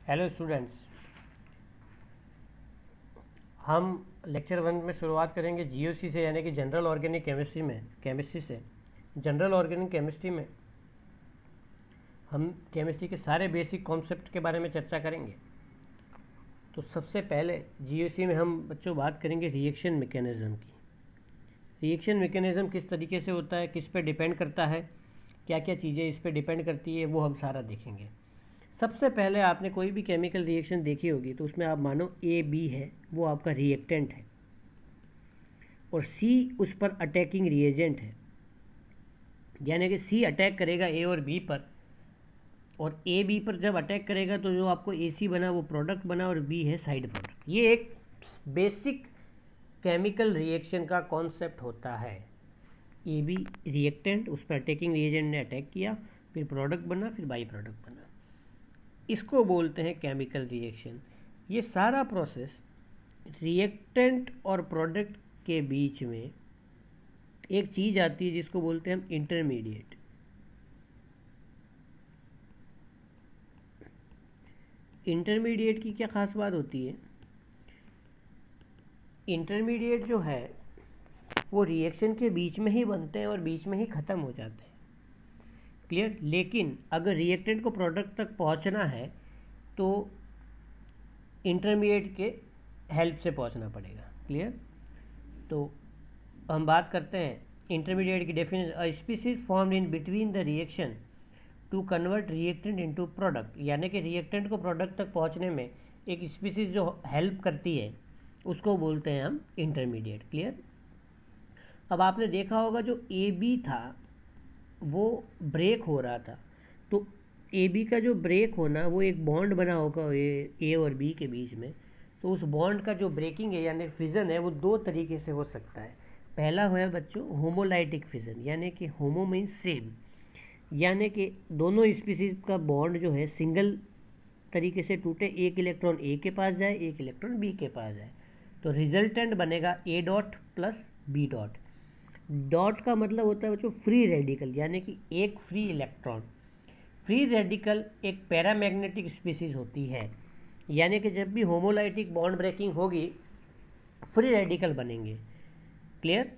Hello students, हम lecture 1 में शुरुआत करेंगे जीओसी से, यानी कि जनरल ऑर्गेनिक केमिस्ट्री से। जनरल ऑर्गेनिक केमिस्ट्री में हम केमिस्ट्री के सारे बेसिक कॉन्सेप्ट के बारे में चर्चा करेंगे। तो सबसे पहले जीओसी में हम बच्चों बात करेंगे रिएक्शन मैकेनिज़्म की। रिएक्शन मैकेनिज़्म किस तरीके से होता है, किस पे डिपेंड करता है, क्या क्या चीज़ें इस पे डिपेंड करती है, वो हम सारा देखेंगे। सबसे पहले आपने कोई भी केमिकल रिएक्शन देखी होगी तो उसमें आप मानो ए बी है, वो आपका रिएक्टेंट है, और सी उस पर अटैकिंग रिएजेंट है। यानी कि सी अटैक करेगा ए और बी पर, और ए बी पर जब अटैक करेगा तो जो आपको ए सी बना वो प्रोडक्ट बना, और बी है साइड प्रोडक्ट। ये एक बेसिक केमिकल रिएक्शन का कॉन्सेप्ट होता है। ए बी रिएक्टेंट, उस पर अटैकिंग रिएजेंट ने अटैक किया, फिर प्रोडक्ट बना, फिर बाई प्रोडक्ट बना। इसको बोलते हैं केमिकल रिएक्शन। ये सारा प्रोसेस रिएक्टेंट और प्रोडक्ट के बीच में एक चीज़ आती है जिसको बोलते हैं हम इंटरमीडिएट। इंटरमीडिएट की क्या खास बात होती है? इंटरमीडिएट जो है वो रिएक्शन के बीच में ही बनते हैं और बीच में ही ख़त्म हो जाते हैं। क्लियर? लेकिन अगर रिएक्टेंट को प्रोडक्ट तक पहुंचना है तो इंटरमीडिएट के हेल्प से पहुंचना पड़ेगा। क्लियर? तो हम बात करते हैं इंटरमीडिएट की definition. A species formed in between the reaction to convert reactant into product, यानी कि रिएक्टेंट को प्रोडक्ट तक पहुंचने में एक स्पीसीज जो हेल्प करती है उसको बोलते हैं हम इंटरमीडिएट। क्लियर? अब आपने देखा होगा जो ए बी था वो ब्रेक हो रहा था, तो ए बी का जो ब्रेक होना, वो एक बॉन्ड बना होगा ए और बी के बीच में। तो उस बॉन्ड का जो ब्रेकिंग है यानी फिजन है वो दो तरीके से हो सकता है। पहला है बच्चों होमोलाइटिक फिजन, यानी कि होमो मीन्स सेम, यानी कि दोनों स्पीसीज का बॉन्ड जो है सिंगल तरीके से टूटे, एक इलेक्ट्रॉन ए के पास जाए, एक इलेक्ट्रॉन बी के पास जाए, तो रिजल्टेंट बनेगा A dot plus B dot. Dot का मतलब होता है बच्चों फ्री रेडिकल, यानी कि एक फ्री इलेक्ट्रॉन। फ्री रेडिकल एक पैरामैग्नेटिक स्पीसीज होती है, यानी कि जब भी होमोलाइटिक बॉन्ड ब्रेकिंग होगी फ्री रेडिकल बनेंगे। क्लियर?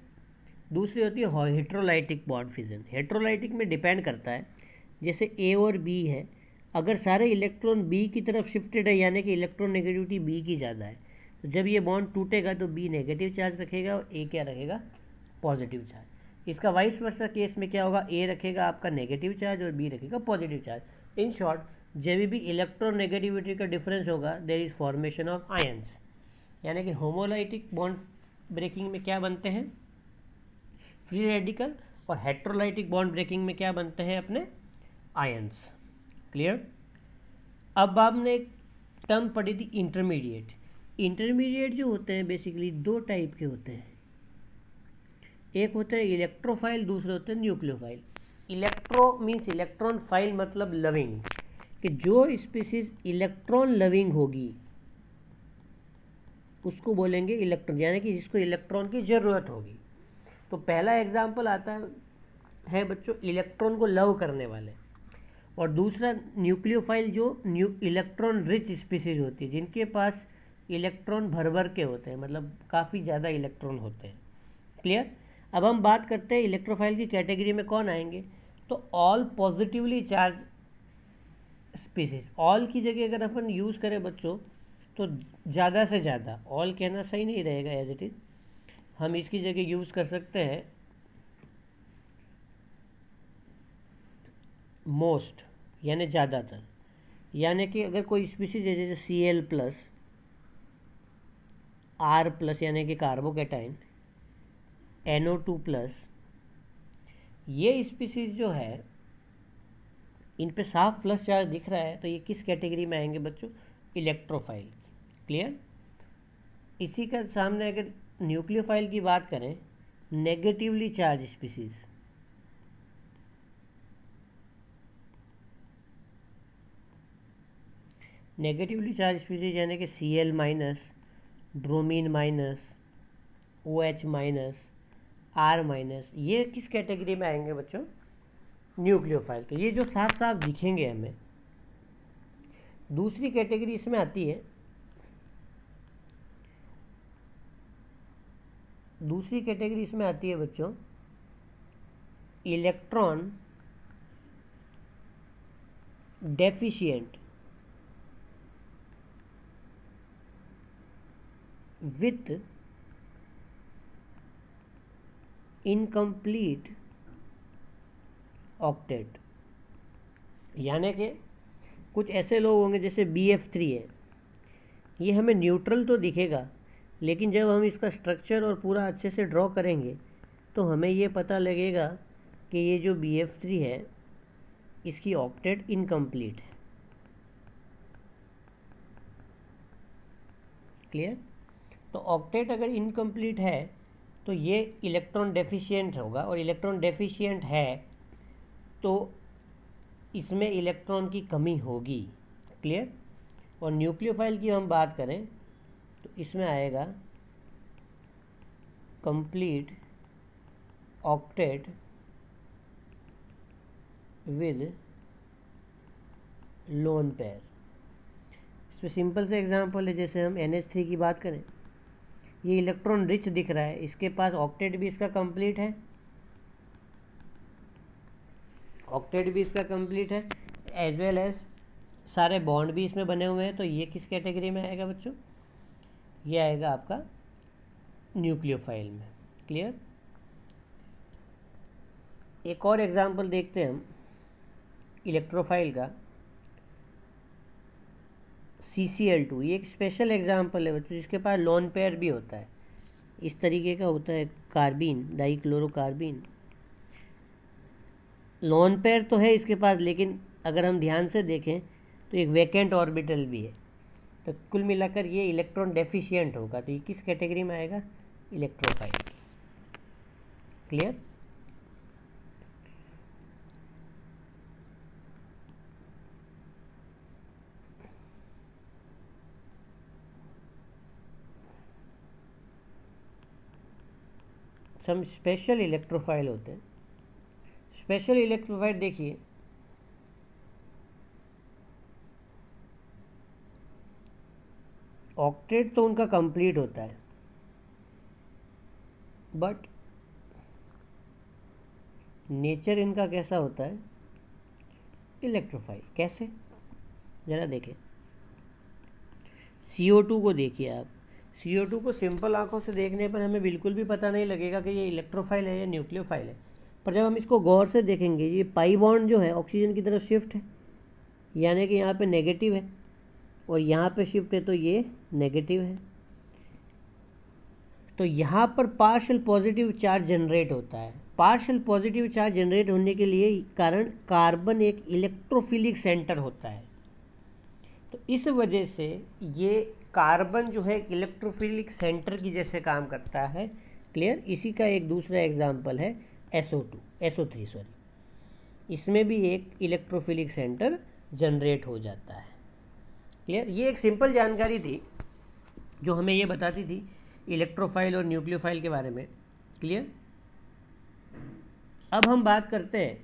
दूसरी होती है हेट्रोलाइटिक बॉन्ड फिजन। हेट्रोलाइटिक में डिपेंड करता है, जैसे ए और बी है, अगर सारे इलेक्ट्रॉन बी की तरफ शिफ्टेड है यानी कि इलेक्ट्रॉन नेगेटिविटी बी की ज़्यादा है, तो जब ये बॉन्ड टूटेगा तो बी नेगेटिव चार्ज रखेगा और ए क्या रखेगा? Positive charge. इसका वाइस वर्सा केस में क्या होगा? ए रखेगा आपका नेगेटिव चार्ज और बी रखेगा पॉजिटिव चार्ज। इन शॉर्ट, जब भी इलेक्ट्रॉन नेगेटिविटी का डिफरेंस होगा there is formation of ions, यानी कि होमोलाइटिक बॉन्ड ब्रेकिंग में क्या बनते हैं? Free radical. और हेट्रोलाइटिक बॉन्ड ब्रेकिंग में क्या बनते हैं? अपने आयंस। क्लियर? अब आपने एक टर्म पढ़ी थी इंटरमीडिएट। इंटरमीडिएट जो होते हैं बेसिकली दो टाइप के होते हैं, एक होते हैं इलेक्ट्रोफाइल, दूसरे होते हैं nucleophile. Electro means electron, file मतलब लविंग, कि जो स्पीसीज इलेक्ट्रॉन लविंग होगी उसको बोलेंगे इलेक्ट्रॉन, यानी कि जिसको इलेक्ट्रॉन की ज़रूरत होगी। तो पहला एग्जाम्पल आता है बच्चों इलेक्ट्रॉन को लव करने वाले, और दूसरा न्यूक्लियोफाइल जो इलेक्ट्रॉन रिच स्पीसीज होती है, जिनके पास इलेक्ट्रॉन भर भर के होते हैं, मतलब काफ़ी ज़्यादा इलेक्ट्रॉन होते हैं। क्लियर? अब हम बात करते हैं इलेक्ट्रोफाइल की कैटेगरी में कौन आएंगे, तो all positively charge species. All की जगह अगर अपन यूज़ करें बच्चों तो ज़्यादा से ज़्यादा, ऑल कहना सही नहीं रहेगा एज इट इज़, हम इसकी जगह यूज़ कर सकते हैं मोस्ट, यानी ज़्यादातर। यानी कि अगर कोई स्पीसीज है जैसे Cl प्लस, R प्लस यानी कि कार्बोकेटाइन, NO2 प्लस, ये स्पीसीज जो है इन पे साफ प्लस चार्ज दिख रहा है, तो ये किस कैटेगरी में आएंगे बच्चों? इलेक्ट्रोफाइल। क्लियर? इसी का सामने अगर न्यूक्लियोफाइल की बात करें, negatively charge species, negatively charge species यानी कि Cl minus, bromine minus, OH minus, R minus, ये किस कैटेगरी में आएंगे बच्चों? न्यूक्लियोफाइल के। ये जो साफ साफ दिखेंगे हमें, दूसरी कैटेगरी इसमें आती है, दूसरी कैटेगरी इसमें आती है बच्चों electron deficient with incomplete octet. यानी कि कुछ ऐसे लोग होंगे जैसे BF3 है, ये हमें न्यूट्रल तो दिखेगा, लेकिन जब हम इसका स्ट्रक्चर और पूरा अच्छे से ड्रॉ करेंगे तो हमें ये पता लगेगा कि ये जो BF3 है इसकी ऑक्टेट इनकम्प्लीट है। क्लियर? तो ऑक्टेट अगर इनकम्प्लीट है तो ये इलेक्ट्रॉन डेफिशिएंट होगा, और इलेक्ट्रॉन डेफिशिएंट है तो इसमें इलेक्ट्रॉन की कमी होगी। क्लियर? और न्यूक्लियोफाइल की हम बात करें तो इसमें आएगा complete octet with lone pair. इसमें सिंपल से एग्जांपल है, जैसे हम NH3 की बात करें, ये इलेक्ट्रॉन रिच दिख रहा है, इसके पास ऑक्टेट भी इसका कंप्लीट है, ऑक्टेट भी इसका कंप्लीट है, एज वेल एज सारे बॉन्ड भी इसमें बने हुए हैं। तो ये किस कैटेगरी में आएगा बच्चों? ये आएगा आपका न्यूक्लियोफाइल में। क्लियर? एक और एग्जांपल देखते हैं हम इलेक्ट्रोफाइल का, CCl2। ये एक स्पेशल एग्जांपल है बच्चों जिसके पास लोन पेयर भी होता है, इस तरीके का होता है कार्बीन, डाइक्लोरोकार्बीन। लोन पेयर तो है इसके पास, लेकिन अगर हम ध्यान से देखें तो एक वैकेंट ऑर्बिटल भी है। तो कुल मिलाकर ये इलेक्ट्रॉन डेफिशिएंट होगा, तो ये किस कैटेगरी में आएगा? Electrophile. Clear? Some special electrophile होते हैं। स्पेशल इलेक्ट्रोफाइल देखिए, ऑक्टेट तो उनका कंप्लीट होता है, बट नेचर इनका कैसा होता है? इलेक्ट्रोफाइल। कैसे? ज़रा देखें, CO2 को देखिए आप। CO2 को सिंपल आंखों से देखने पर हमें बिल्कुल भी पता नहीं लगेगा कि ये इलेक्ट्रोफाइल है या न्यूक्लियोफाइल है, पर जब हम इसको गौर से देखेंगे, ये पाई बॉन्ड जो है ऑक्सीजन की तरफ शिफ्ट है, यानी कि यहाँ पे नेगेटिव है, और यहाँ पे शिफ्ट है तो ये नेगेटिव है। तो यहाँ पर पार्शियल पॉजिटिव चार्ज जनरेट होता है। पार्शियल पॉजिटिव चार्ज जनरेट होने के लिए कारण कार्बन एक इलेक्ट्रोफिलिक सेंटर होता है, तो इस वजह से ये कार्बन जो है इलेक्ट्रोफिलिक सेंटर की जैसे काम करता है। क्लियर? इसी का एक दूसरा एग्जाम्पल है SO3 सॉरी, इसमें भी एक इलेक्ट्रोफिलिक सेंटर जनरेट हो जाता है। क्लियर? ये एक सिंपल जानकारी थी जो हमें ये बताती थी इलेक्ट्रोफाइल और न्यूक्लियोफाइल के बारे में। क्लियर? अब हम बात करते हैं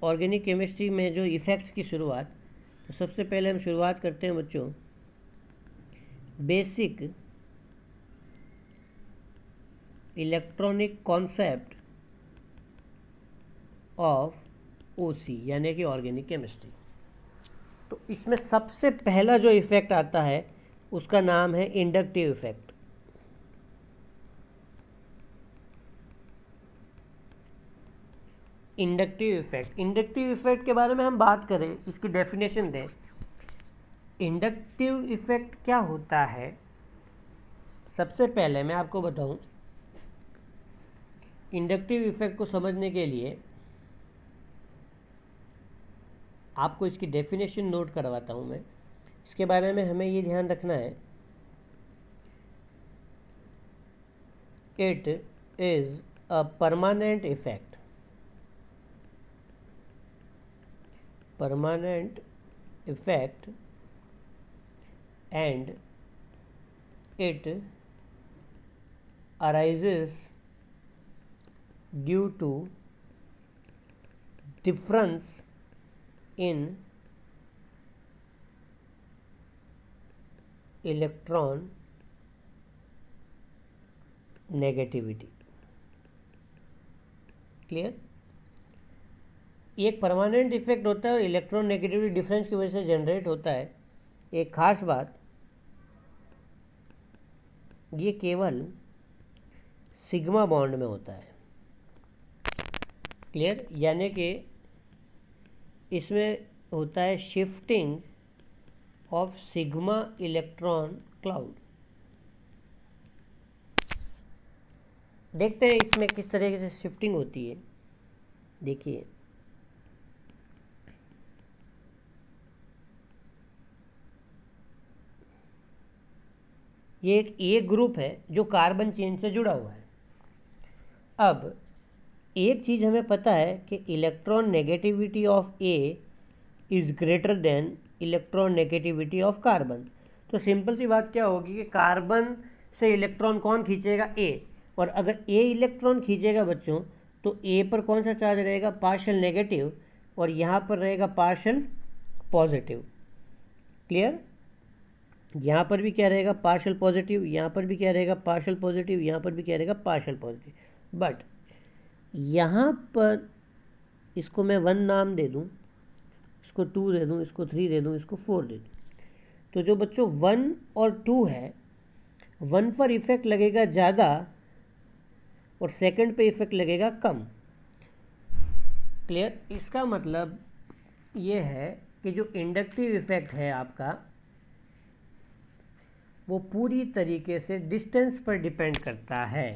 ऑर्गेनिक केमिस्ट्री में जो इफ़ेक्ट्स की शुरुआत। तो सबसे पहले हम शुरुआत करते हैं बच्चों basic electronic concept of OC यानी कि ऑर्गेनिक केमिस्ट्री। तो इसमें सबसे पहला जो इफ़ेक्ट आता है उसका नाम है inductive effect. Inductive effect, inductive effect के बारे में हम बात करें, इसकी डेफिनेशन दें। इंडक्टिव इफ़ेक्ट क्या होता है? सबसे पहले मैं आपको बताऊं, इंडक्टिव इफ़ेक्ट को समझने के लिए आपको इसकी डेफिनेशन नोट करवाता हूं मैं। इसके बारे में हमें ये ध्यान रखना है, it is a permanent effect, permanent effect, and it arises due to difference in electron negativity. Clear? एक परमानेंट इफेक्ट होता है और इलेक्ट्रॉन नेगेटिविटी डिफरेंस की वजह से जनरेट होता है। एक खास बात, ये केवल सिग्मा बॉन्ड में होता है। क्लियर? यानी कि इसमें होता है shifting of sigma electron cloud. देखते हैं इसमें किस तरीके से शिफ्टिंग होती है। देखिए, ये एक ए ग्रुप है जो कार्बन चेन से जुड़ा हुआ है। अब एक चीज़ हमें पता है कि electron negativity of A is greater than electron negativity of carbon. तो सिंपल सी बात क्या होगी कि कार्बन से इलेक्ट्रॉन कौन खींचेगा? ए। और अगर ए इलेक्ट्रॉन खींचेगा बच्चों, तो ए पर कौन सा चार्ज रहेगा? पार्शियल नेगेटिव, और यहाँ पर रहेगा पार्शियल पॉजिटिव। क्लियर? यहाँ पर भी क्या रहेगा? पार्शियल पॉजिटिव, यहाँ पर भी क्या रहेगा? पार्शियल पॉजिटिव, यहाँ पर भी क्या रहेगा? Partial positive. बट यहाँ पर इसको मैं 1 नाम दे दूँ, इसको 2 दे दूँ, इसको 3 दे दूँ, इसको 4 दे दूँ। तो जो बच्चों 1 और 2 है, 1 पर इफेक्ट लगेगा ज़्यादा और सेकंड पे इफेक्ट लगेगा कम। क्लियर? इसका मतलब ये है कि जो इंडक्टिव इफेक्ट है आपका, वो पूरी तरीके से डिस्टेंस पर डिपेंड करता है।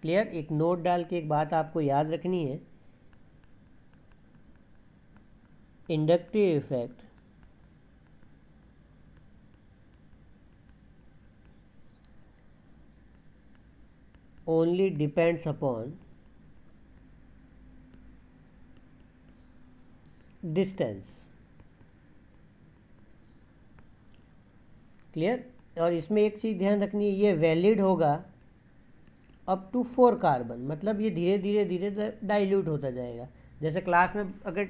क्लियर? एक नोट डाल के एक बात आपको याद रखनी है, inductive effect only depends upon distance। Clear? और इसमें एक चीज़ ध्यान रखनी है, ये वैलिड होगा अप टू 4 कार्बन, मतलब ये धीरे धीरे धीरे डाइल्यूट होता जाएगा। जैसे क्लास में अगर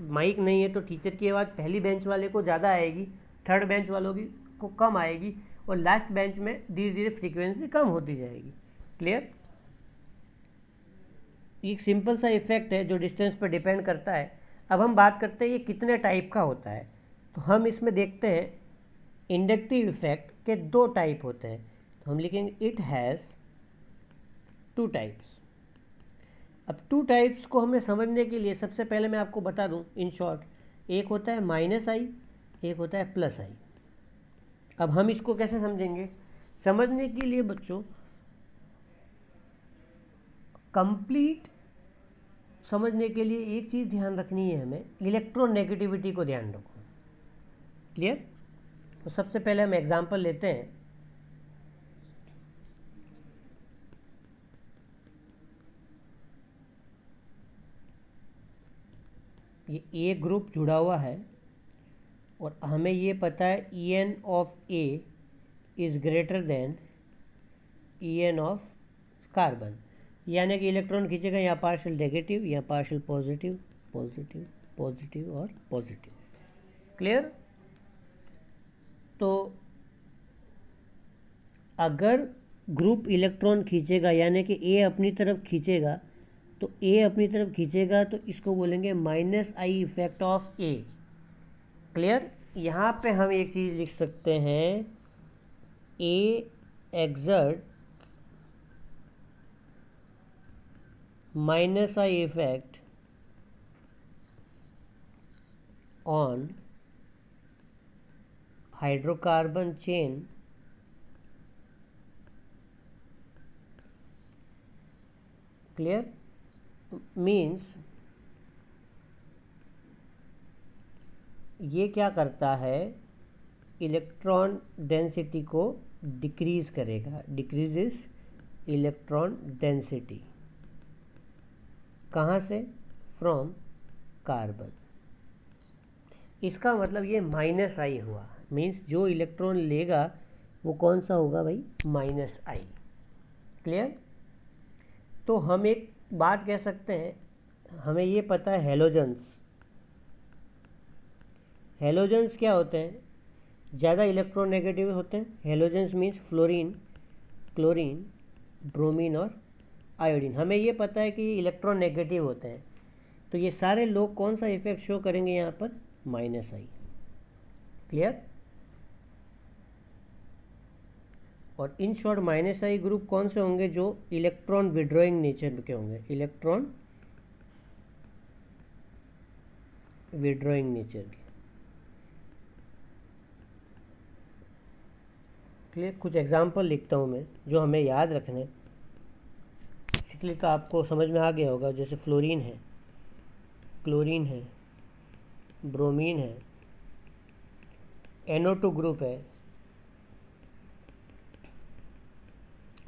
माइक नहीं है तो टीचर की आवाज़ पहली बेंच वाले को ज़्यादा आएगी, थर्ड बेंच वालों की को कम आएगी, और लास्ट बेंच में धीरे धीरे फ्रीक्वेंसी कम होती जाएगी। क्लियर? एक सिंपल सा इफेक्ट है जो डिस्टेंस पर डिपेंड करता है। अब हम बात करते हैं ये कितने टाइप का होता है। तो हम इसमें देखते हैं इंडक्टिव इफेक्ट के 2 टाइप होते हैं। तो हम लिखेंगे इट हैज़ 2 टाइप्स। अब 2 टाइप्स को हमें समझने के लिए सबसे पहले मैं आपको बता दूं इन शॉर्ट, एक होता है -i, एक होता है +i। अब हम इसको कैसे समझेंगे? समझने के लिए बच्चों कंप्लीट समझने के लिए एक चीज़ ध्यान रखनी है हमें, इलेक्ट्रोनेगेटिविटी को ध्यान रखो। क्लियर? तो सबसे पहले हम एग्जांपल लेते हैं। ये ए ग्रुप जुड़ा हुआ है और हमें ये पता है En of A is greater than En of carbon, यानी कि इलेक्ट्रॉन खींचेगा यहाँ पार्शियल नेगेटिव, यहाँ पार्शियल पॉजिटिव, पॉजिटिव, पॉजिटिव और पॉजिटिव। क्लियर? तो अगर ग्रुप इलेक्ट्रॉन खींचेगा यानी कि ए अपनी तरफ खींचेगा, तो ए अपनी तरफ खींचेगा तो इसको बोलेंगे -i effect of A. Clear? यहाँ पे हम एक चीज़ लिख सकते हैं, ए exert -i effect on hydrocarbon chain clear means ये क्या करता है, इलेक्ट्रॉन डेंसिटी को डिक्रीज करेगा, डिक्रीजेस इलेक्ट्रॉन डेंसिटी। कहाँ से? From carbon. इसका मतलब ये -i हुआ, मीन्स जो इलेक्ट्रॉन लेगा वो कौन सा होगा भाई? -i। क्लियर? तो हम एक बात कह सकते हैं, हमें ये पता है हेलोजन्स। हेलोजन्स क्या होते हैं? ज़्यादा इलेक्ट्रोनेगेटिव होते हैं। Halogens means fluorine, chlorine, bromine और आयोडीन। हमें ये पता है कि ये इलेक्ट्रोनेगेटिव होते हैं, तो ये सारे लोग कौन सा इफेक्ट शो करेंगे यहाँ पर? माइनस आई। क्लियर? और in short minus I group कौन से होंगे? जो इलेक्ट्रॉन विड्रॉइंग नेचर के होंगे, इलेक्ट्रॉन विड्रॉइंग नेचर के। क्लियर? कुछ एग्जाम्पल लिखता हूँ मैं जो हमें याद रखने, बेसिकली तो आपको समझ में आ गया होगा। जैसे फ्लोरीन है, क्लोरीन है, ब्रोमीन है, NO2 ग्रुप है,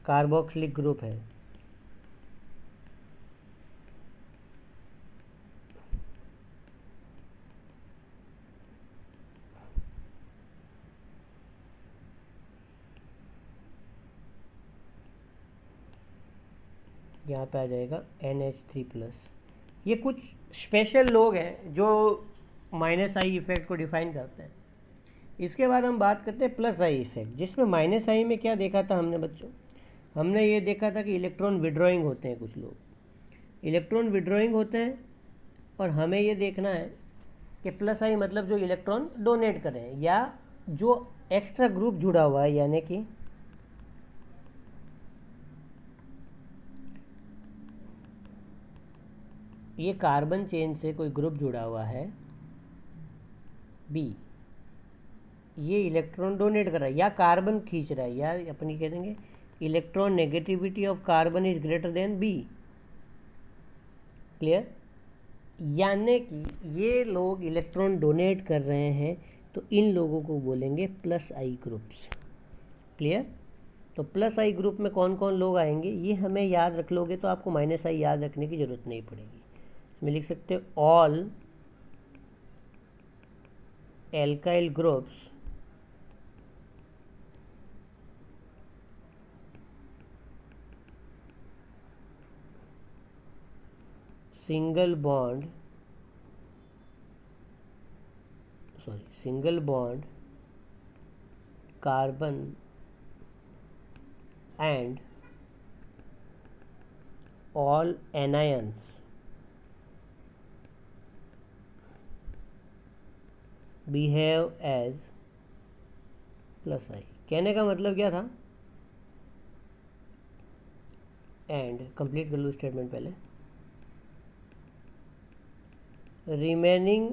कार्बोक्सिलिक ग्रुप है, यहाँ पे आ जाएगा NH3+। ये कुछ स्पेशल लोग हैं जो माइनस आई इफेक्ट को डिफाइन करते हैं। इसके बाद हम बात करते हैं प्लस आई इफेक्ट, जिसमें माइनस आई में क्या देखा था हमने बच्चों? हमने ये देखा था कि इलेक्ट्रॉन विड्रॉइंग होते हैं, कुछ लोग इलेक्ट्रॉन विड्रॉइंग होते हैं। और हमें ये देखना है कि प्लस आई मतलब जो इलेक्ट्रॉन डोनेट करें या जो एक्स्ट्रा ग्रुप जुड़ा हुआ है, यानी कि ये कार्बन चेन से कोई ग्रुप जुड़ा हुआ है बी, ये इलेक्ट्रॉन डोनेट कर रहा है या कार्बन खींच रहा है, या अपनी कह देंगे electron negativity of carbon is greater than B. Clear? यानी कि ये लोग इलेक्ट्रॉन डोनेट कर रहे हैं, तो इन लोगों को बोलेंगे प्लस आई ग्रुप्स। क्लियर? तो प्लस आई ग्रुप में कौन कौन लोग आएंगे ये हमें याद रख लोगे तो आपको माइनस आई याद रखने की ज़रूरत नहीं पड़ेगी। इसमें लिख सकते हो all alkyl groups single bond carbon and all anions behave as plus I। कहने का मतलब क्या था? एंड कंप्लीट कर लो स्टेटमेंट पहले। Remaining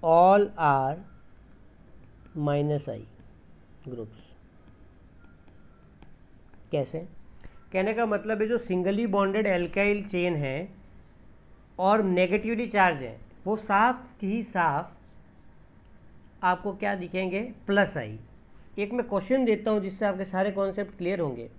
all are minus I groups. कैसे? कहने का मतलब है जो सिंगली बॉन्डेड एल्काइल चेन है और नेगेटिवली चार्ज है, वो साफ ही साफ आपको क्या दिखेंगे? प्लस आई। एक मैं क्वेश्चन देता हूं जिससे आपके सारे कॉन्सेप्ट क्लियर होंगे।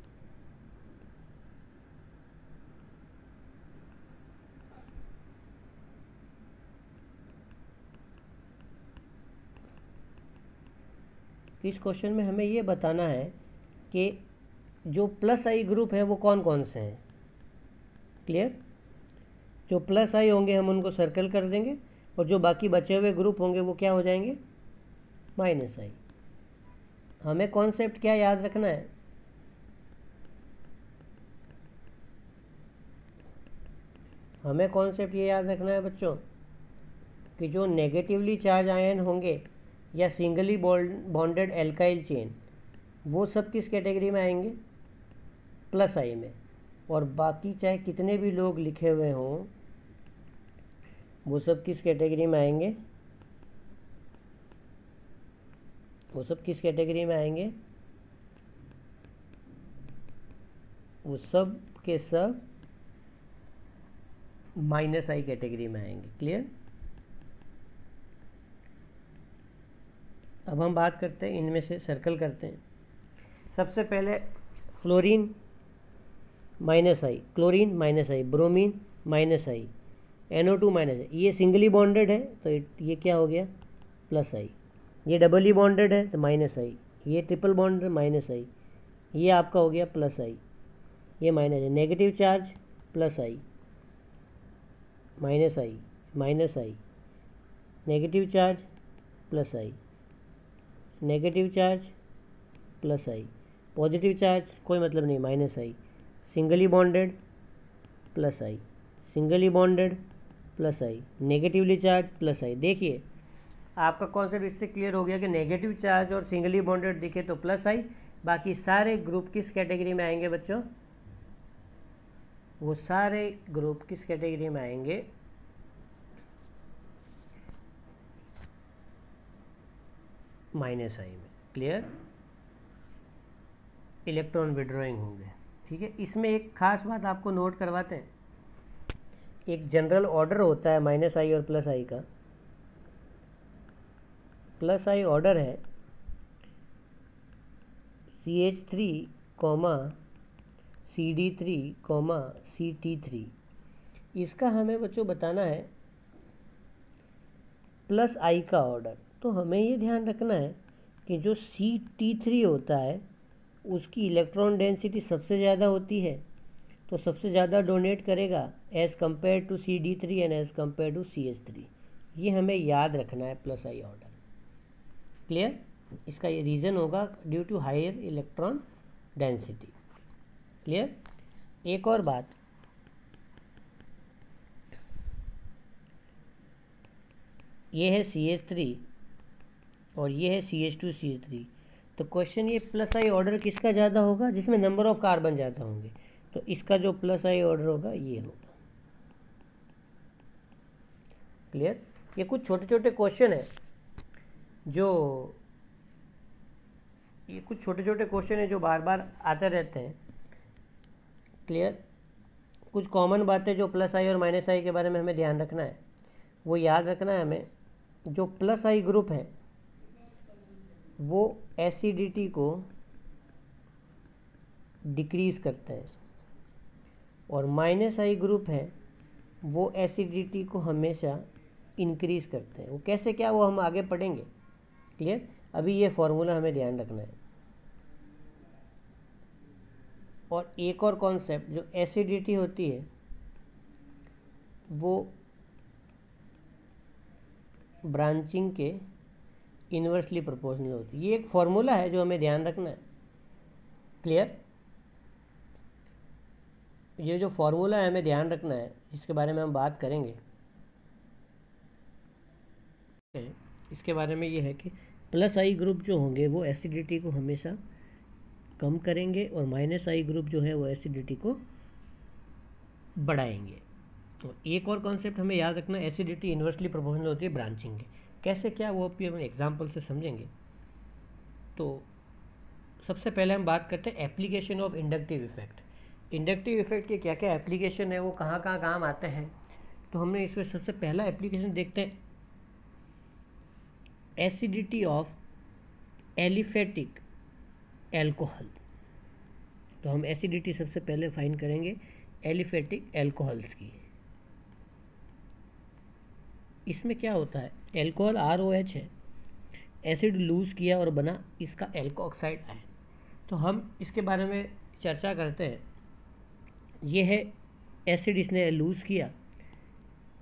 इस क्वेश्चन में हमें ये बताना है कि जो प्लस आई ग्रुप है वो कौन कौन से हैं। क्लियर? जो प्लस आई होंगे हम उनको सर्कल कर देंगे, और जो बाकी बचे हुए ग्रुप होंगे वो क्या हो जाएंगे? माइनस आई। हमें कॉन्सेप्ट क्या याद रखना है? हमें कॉन्सेप्ट ये याद रखना है बच्चों कि जो नेगेटिवली चार्ज आयन होंगे या सिंगली बॉन्डेड एल्काइल चेन, वो सब किस कैटेगरी में आएंगे? प्लस आई में। और बाकी चाहे कितने भी लोग लिखे हुए हों वो सब किस कैटेगरी में आएंगे? वो सब किस कैटेगरी में आएंगे? वो सब के सब माइनस आई कैटेगरी में आएंगे। क्लियर? अब हम बात करते हैं, इनमें से सर्कल करते हैं। सबसे पहले फ्लोरीन माइनस आई, क्लोरीन माइनस आई, ब्रोमीन माइनस आई, NO2 माइनस आई। ये सिंगली बॉन्डेड है तो ये क्या हो गया? प्लस आई। ये डबली बॉन्डेड है तो माइनस आई। ये ट्रिपल बॉन्डेड माइनस आई। ये आपका हो गया प्लस आई। ये माइनस है। नेगेटिव चार्ज प्लस आई, माइनस आई, माइनस आई, नेगेटिव चार्ज प्लस आई, नेगेटिव चार्ज प्लस आई, पॉजिटिव चार्ज कोई मतलब नहीं माइनस आई, सिंगली बॉन्डेड प्लस आई, सिंगली बॉन्डेड प्लस आई, नेगेटिवली चार्ज प्लस आई। देखिए आपका कॉन्सेप्ट इससे क्लियर हो गया कि नेगेटिव चार्ज और सिंगली बॉन्डेड दिखे तो प्लस आई, बाकी सारे ग्रुप किस कैटेगरी में आएंगे बच्चों? वो सारे ग्रुप किस कैटेगरी में आएंगे? माइनस आई में। क्लियर? इलेक्ट्रॉन विड्रॉइंग होंगे। ठीक है, इसमें एक खास बात आपको नोट करवाते हैं, एक जनरल ऑर्डर होता है माइनस आई और प्लस आई का। प्लस आई ऑर्डर है CH3, CD3, CT3। इसका हमें बच्चों बताना है प्लस आई का ऑर्डर। तो हमें ये ध्यान रखना है कि जो CT3 होता है उसकी इलेक्ट्रॉन डेंसिटी सबसे ज़्यादा होती है, तो सबसे ज़्यादा डोनेट करेगा as compare to CD3 and as compare to CH3। ये हमें याद रखना है प्लस आई ऑर्डर। क्लियर? इसका ये रीज़न होगा due to higher electron density. Clear? एक और बात, ये है CH3 और ये है CH2CH3। तो क्वेश्चन ये प्लस आई ऑर्डर किसका ज़्यादा होगा? जिसमें नंबर ऑफ कार्बन ज़्यादा होंगे, तो इसका जो प्लस आई ऑर्डर होगा ये होगा। क्लियर? ये कुछ छोटे छोटे क्वेश्चन है जो बार बार आते रहते हैं। क्लियर? कुछ कॉमन बातें जो प्लस आई और माइनस आई के बारे में हमें ध्यान रखना है, वो याद रखना है हमें। जो प्लस आई ग्रुप है वो एसिडिटी को डिक्रीज़ करते हैं और माइनस आई ग्रुप है वो एसिडिटी को हमेशा इंक्रीज़ करते हैं। वो कैसे क्या वो हम आगे पढ़ेंगे। क्लियर? अभी ये फॉर्मूला हमें ध्यान रखना है। और एक और कॉन्सेप्ट, जो एसिडिटी होती है वो ब्रांचिंग के इन्वर्सली प्रोपोर्शनल होती है। ये एक फॉर्मूला है जो हमें ध्यान रखना है। क्लियर? ये जो फॉर्मूला है हमें ध्यान रखना है, जिसके बारे में हम बात करेंगे। इसके बारे में ये है कि प्लस आई ग्रुप जो होंगे वो एसिडिटी को हमेशा कम करेंगे और माइनस आई ग्रुप जो है वो एसिडिटी को बढ़ाएंगे। तो एक और कॉन्सेप्ट हमें याद रखना, एसिडिटी इन्वर्सली प्रोपोर्शनल होती है ब्रांचिंग के। कैसे क्या वो भी हम एग्जाम्पल से समझेंगे। तो सबसे पहले हम बात करते हैं application of inductive effect. Inductive effect के क्या क्या एप्लीकेशन है, वो कहाँ कहाँ काम आते हैं। तो हमने इसमें सबसे पहला एप्लीकेशन देखते हैं, एसिडिटी ऑफ एलिफेटिक एल्कोहल। तो हम एसिडिटी सबसे पहले फाइंड करेंगे एलिफेटिक एल्कोहल्स की। इसमें क्या होता है, एल्कोहल ROH है, एसिड लूज़ किया और बना इसका एल्को ऑक्साइड आयन। तो हम इसके बारे में चर्चा करते हैं। ये है एसिड, इसने लूज़ किया,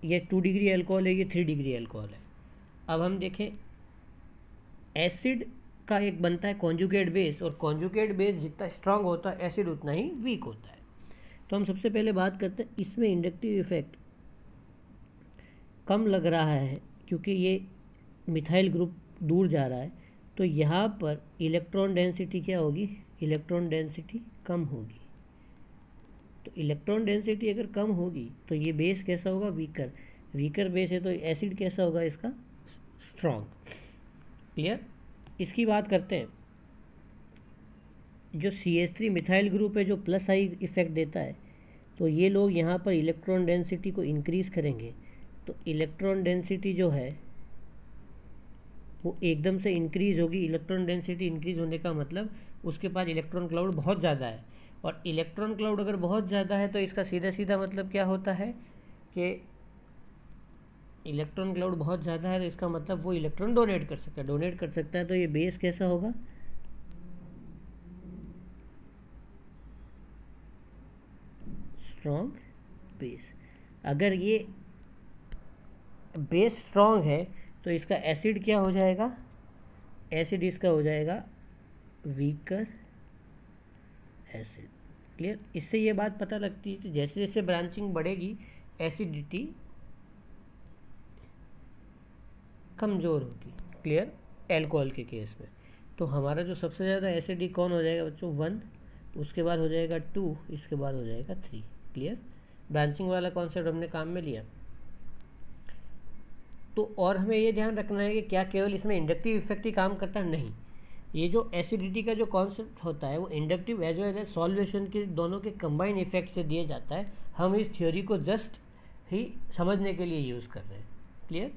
ये 2 डिग्री एल्कोहल है, ये 3 डिग्री एल्कोहल है। अब हम देखें, एसिड का एक बनता है कॉन्जुगेट बेस, और कॉन्जुगेट बेस जितना स्ट्रांग होता है एसिड उतना ही वीक होता है। तो हम सबसे पहले बात करते हैं, इसमें इंडक्टिव इफेक्ट कम लग रहा है क्योंकि ये मिथाइल ग्रुप दूर जा रहा है। तो यहाँ पर इलेक्ट्रॉन डेंसिटी क्या होगी, इलेक्ट्रॉन डेंसिटी कम होगी। तो इलेक्ट्रॉन डेंसिटी अगर कम होगी तो ये बेस कैसा होगा, वीकर। वीकर बेस है तो एसिड कैसा होगा इसका, स्ट्रॉन्ग। क्लियर? इसकी बात करते हैं, जो CH3 मिथाइल ग्रुप है जो प्लस आई इफेक्ट देता है, तो ये लोग यहाँ पर इलेक्ट्रॉन डेंसिटी को इंक्रीज़ करेंगे। तो इलेक्ट्रॉन डेंसिटी जो है वो एकदम से इंक्रीज़ होगी। इलेक्ट्रॉन डेंसिटी इंक्रीज़ होने का मतलब उसके पास इलेक्ट्रॉन क्लाउड बहुत ज़्यादा है, और इलेक्ट्रॉन क्लाउड अगर बहुत ज़्यादा है तो इसका सीधा सीधा मतलब क्या होता है कि इलेक्ट्रॉन क्लाउड बहुत ज़्यादा है तो इसका मतलब वो इलेक्ट्रॉन डोनेट कर सकता है। तो ये बेस कैसा होगा, स्ट्रॉन्ग बेस। अगर ये बेस स्ट्रॉन्ग है तो इसका एसिड क्या हो जाएगा, एसिड इसका हो जाएगा वीकर एसिड। क्लियर। इससे ये बात पता लगती है कि जैसे जैसे ब्रांचिंग बढ़ेगी एसिडिटी कमज़ोर होगी। क्लियर। एल्कोहल के केस में तो हमारा जो सबसे ज़्यादा एसिडिक कौन हो जाएगा बच्चों 1, उसके बाद हो जाएगा 2, इसके बाद हो जाएगा 3। क्लियर। ब्रांचिंग वाला कॉन्सेप्ट हमने काम में लिया। तो और हमें ये ध्यान रखना है कि क्या केवल इसमें इंडक्टिव इफेक्ट ही काम करता है, नहीं, ये जो एसिडिटी का जो कॉन्सेप्ट होता है वो inductive as well as solution के दोनों के कंबाइन इफेक्ट से दिया जाता है। हम इस थ्योरी को जस्ट ही समझने के लिए यूज़ कर रहे हैं। क्लियर।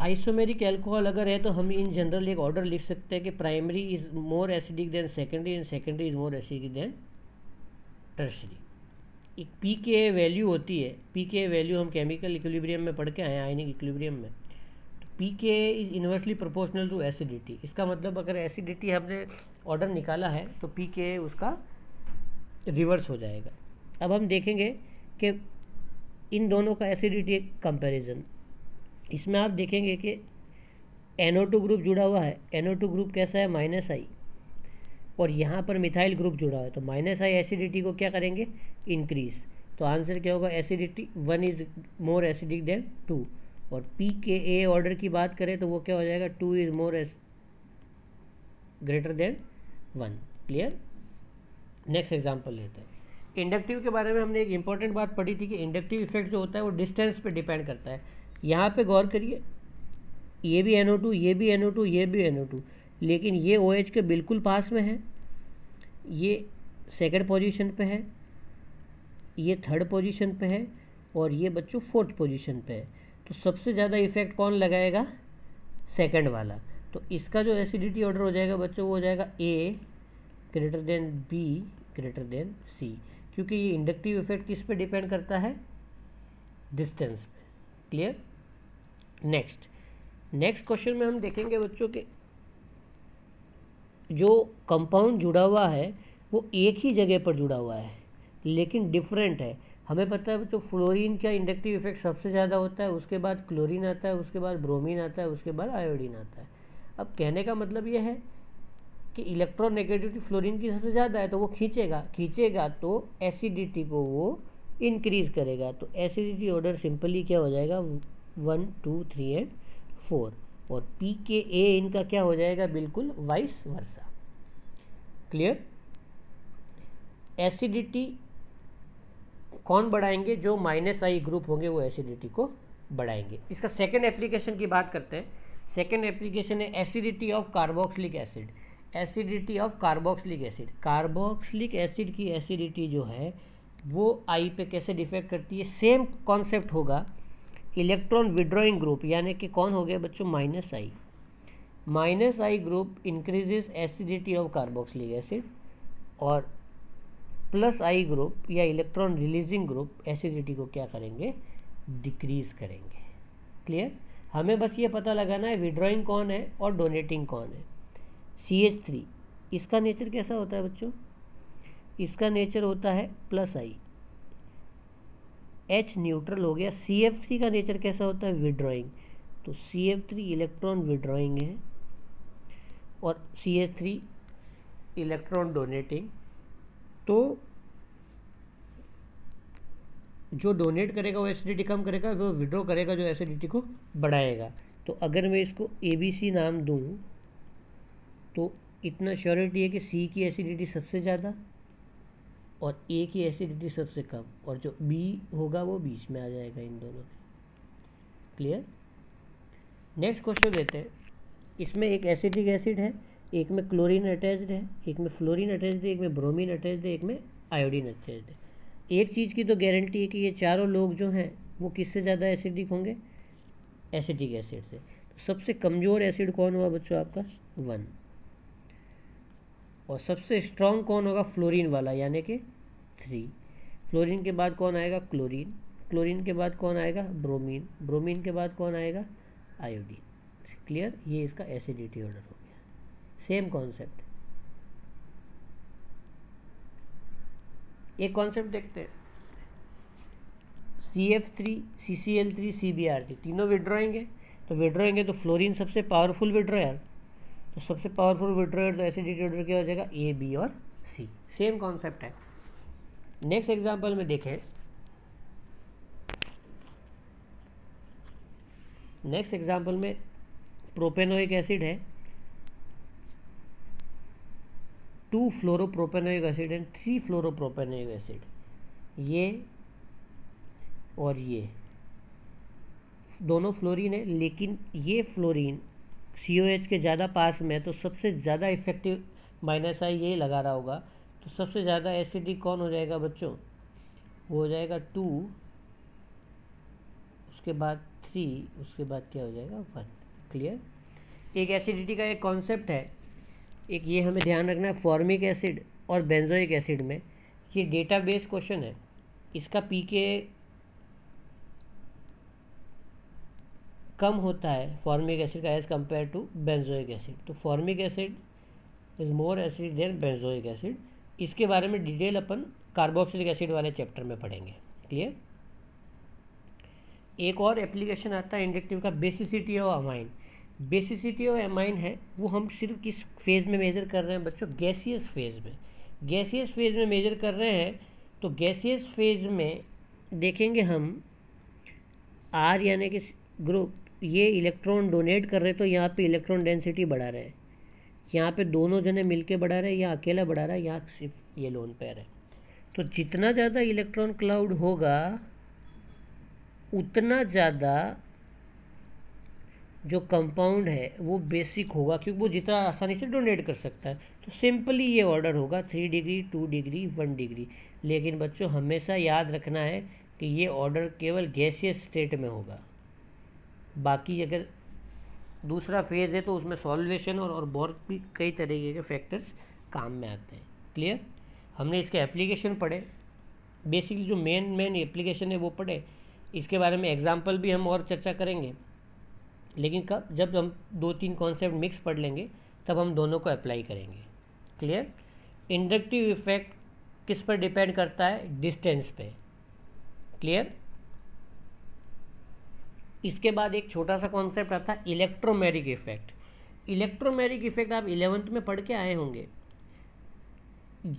आइसोमेरिक एल्कोहल अगर है तो हम इन जनरल एक ऑर्डर लिख सकते हैं कि primary is more acidic then secondary and secondary is more acidic then tertiary. एक पी के वैल्यू होती है, पी के वैल्यू हम केमिकल इक्विलिब्रियम में पढ़ के आए हैं, आयनिक इक्विलिब्रियम में। तो P K is inversely proportional to acidity. इसका मतलब अगर एसिडिटी हमने ऑर्डर निकाला है तो पी के उसका रिवर्स हो जाएगा। अब हम देखेंगे कि इन दोनों का एसिडिटी कंपैरिजन। इसमें आप देखेंगे कि NO2 ग्रुप जुड़ा हुआ है। NO2 ग्रुप कैसा है -I, और यहाँ पर मिथाइल ग्रुप जुड़ा हुआ है, तो -I एसिडिटी को क्या करेंगे इंक्रीज। तो आंसर क्या होगा acidity 1 is more acidic then 2। और pKa ऑर्डर की बात करें तो वो क्या हो जाएगा 2 is more greater than 1। Clear. Next example लेते हैं। इंडक्टिव के बारे में हमने एक इंपॉर्टेंट बात पढ़ी थी कि इंडक्टिव इफेक्ट जो होता है वो डिस्टेंस पे डिपेंड करता है। यहाँ पे गौर करिए, ये भी NO2, ये भी NO2, ये भी NO2, लेकिन ये OH के बिल्कुल पास में है, ये सेकंड पोजीशन पे है, ये थर्ड पोजीशन पे है, और ये बच्चों फोर्थ पोजीशन पे है। तो सबसे ज़्यादा इफेक्ट कौन लगाएगा सेकंड वाला। तो इसका जो एसिडिटी ऑर्डर हो जाएगा बच्चों वो हो जाएगा A greater than B greater than C, क्योंकि ये इंडक्टिव इफेक्ट किस पे डिपेंड करता है डिस्टेंस पे। क्लियर। नेक्स्ट क्वेश्चन में हम देखेंगे बच्चों के जो कंपाउंड जुड़ा हुआ है वो एक ही जगह पर जुड़ा हुआ है लेकिन डिफरेंट है। हमें पता है बच्चों फ्लोरीन का इंडक्टिव इफेक्ट सबसे ज़्यादा होता है, उसके बाद क्लोरीन आता है, उसके बाद ब्रोमीन आता है, उसके बाद आयोडीन आता है। अब कहने का मतलब ये है कि इलेक्ट्रोनेगेटिविटी फ्लोरीन की सबसे ज़्यादा है तो वो खींचेगा तो एसिडिटी को वो इंक्रीज करेगा। तो एसिडिटी ऑर्डर सिंपली क्या हो जाएगा 1, 2, 3 एंड 4। और pKa इनका क्या हो जाएगा बिल्कुल वाइस वर्सा। क्लियर। एसिडिटी कौन बढ़ाएंगे, जो -I ग्रुप होंगे वो एसिडिटी को बढ़ाएंगे। इसका सेकेंड एप्लीकेशन की बात करते हैं। सेकेंड एप्लीकेशन है acidity of carboxylic acid. Acidity of carboxylic acid, carboxylic acid की एसिडिटी जो है वो I पे कैसे डिफेक्ट करती है। सेम कॉन्सेप्ट होगा, इलेक्ट्रॉन विड्रॉइंग ग्रुप, यानी कि कौन हो गया बच्चों -I। -I group increases acidity of carboxylic acid, और +I ग्रुप या इलेक्ट्रॉन रिलीजिंग ग्रुप एसिडिटी को क्या करेंगे डिक्रीज करेंगे। क्लियर। हमें बस ये पता लगाना है विड्रॉइंग कौन है और डोनेटिंग कौन है। CH3 इसका नेचर कैसा होता है बच्चों, इसका नेचर होता है +I, H न्यूट्रल हो गया। CF3 का नेचर कैसा होता है विड्रॉइंग, तो CF3 इलेक्ट्रॉन विड्रॉइंग है और CH3 इलेक्ट्रॉन डोनेटिंग। तो जो डोनेट करेगा वो एसिडिटी कम करेगा, वो विड्रॉ करेगा जो एसिडिटी को बढ़ाएगा। तो अगर मैं इसको ABC नाम दूं तो इतना श्योरिटी है कि C की एसिडिटी सबसे ज़्यादा और A की एसिडिटी सबसे कम, और जो B होगा वो बीच में आ जाएगा इन दोनों के। क्लियर। नेक्स्ट क्वेश्चन लेते हैं। इसमें एक एसिटिक एसिड है, एक में क्लोरीन अटैच्ड है, एक में फ्लोरीन अटैच्ड है, एक में ब्रोमीन अटैच्ड है, एक में आयोडीन अटैच्ड है। एक चीज़ की तो गारंटी है कि ये चारों लोग जो हैं वो किससे ज़्यादा एसिडिक होंगे एसिटिक एसिड से। तो सबसे कमज़ोर एसिड कौन हुआ बच्चों आपका 1, और सबसे स्ट्रॉन्ग कौन होगा फ्लोरीन वाला यानी कि 3। फ्लोरीन के बाद कौन आएगा क्लोरीन, क्लोरीन के बाद कौन आएगा ब्रोमीन, ब्रोमीन के बाद कौन आएगा आयोडीन। क्लियर। ये इसका एसिडिटी ऑर्डर हो गया। Same concept. एक कॉन्सेप्ट देखते हैं, CF3 CCl3 CBr3 तीनों विड्रॉइंग है, तो विड्रॉएंगे तो फ्लोरीन सबसे पावरफुल विड्रॉयर, तो सबसे पावरफुल विड्रॉयर तो एसिडिटी ऑर्डर क्या हो जाएगा, ए, बी और सी। सेम कॉन्सेप्ट है। नेक्स्ट एग्जांपल में देखें, नेक्स्ट एग्जांपल में प्रोपेनोइक एसिड है, 2 फ्लोरोप्रोपेनोइक एसिड एंड 3 फ्लोरोप्रोपेनोइक एसिड। ये और ये दोनों फ्लोरीन है, लेकिन ये फ्लोरीन COH के ज़्यादा पास में है, तो सबसे ज़्यादा इफेक्टिव -I ये लगा रहा होगा, तो सबसे ज़्यादा एसिडिक कौन हो जाएगा बच्चों, वो हो जाएगा 2, उसके बाद 3, उसके बाद क्या हो जाएगा 1। क्लियर। एक एसिडिटी का एक कॉन्सेप्ट है, एक ये हमें ध्यान रखना है, फॉर्मिक एसिड और बेंजोइक एसिड में, ये डेटाबेस क्वेश्चन है, इसका पीके कम होता है फॉर्मिक एसिड का as compare to benzoic acid. तो formic acid is more acid than benzoic acid. इसके बारे में डिटेल अपन कार्बोक्सिलिक एसिड वाले चैप्टर में पढ़ेंगे। क्लियर। एक और एप्लीकेशन आता है इंडक्टिव का, basicity of amine. Basicity of amine है वो हम सिर्फ किस फेज़ में मेजर कर रहे हैं बच्चों, गैसियस फेज़ में। गैसियस फेज़ में मेजर कर रहे हैं, तो गैसियस फेज़ में देखेंगे हम आर यानी कि ग्रुप, ये इलेक्ट्रॉन डोनेट कर रहे हैं, तो यहाँ पे इलेक्ट्रॉन डेंसिटी बढ़ा रहे हैं, यहाँ पे दोनों जने मिलके बढ़ा रहे हैं, यहाँ अकेला बढ़ा रहा है, यहाँ सिर्फ ये लोन पेयर है। तो जितना ज़्यादा इलेक्ट्रॉन क्लाउड होगा उतना ज़्यादा जो कंपाउंड है वो बेसिक होगा, क्योंकि वो जितना आसानी से डोनेट कर सकता है। तो सिंपली ये ऑर्डर होगा 3 डिग्री, 2 डिग्री, 1 डिग्री। लेकिन बच्चों हमेशा याद रखना है कि ये ऑर्डर केवल गैसियस स्टेट में होगा। बाकी अगर दूसरा फेज़ है तो उसमें सॉल्वेशन और बहुत भी कई तरीके के फैक्टर्स काम में आते हैं। क्लियर। हमने इसके एप्लीकेशन पढ़े, बेसिकली जो मेन एप्लीकेशन है वो पढ़े, इसके बारे में एग्जाम्पल भी हम और चर्चा करेंगे, लेकिन कब, जब हम 2-3 कॉन्सेप्ट मिक्स पढ़ लेंगे तब हम दोनों को अप्लाई करेंगे। क्लियर। इंडक्टिव इफेक्ट किस पर डिपेंड करता है, डिस्टेंस पे। क्लियर। इसके बाद एक छोटा सा कॉन्सेप्ट आता है इलेक्ट्रोमेरिक इफेक्ट। इलेक्ट्रोमेरिक इफेक्ट आप 11th में पढ़ के आए होंगे।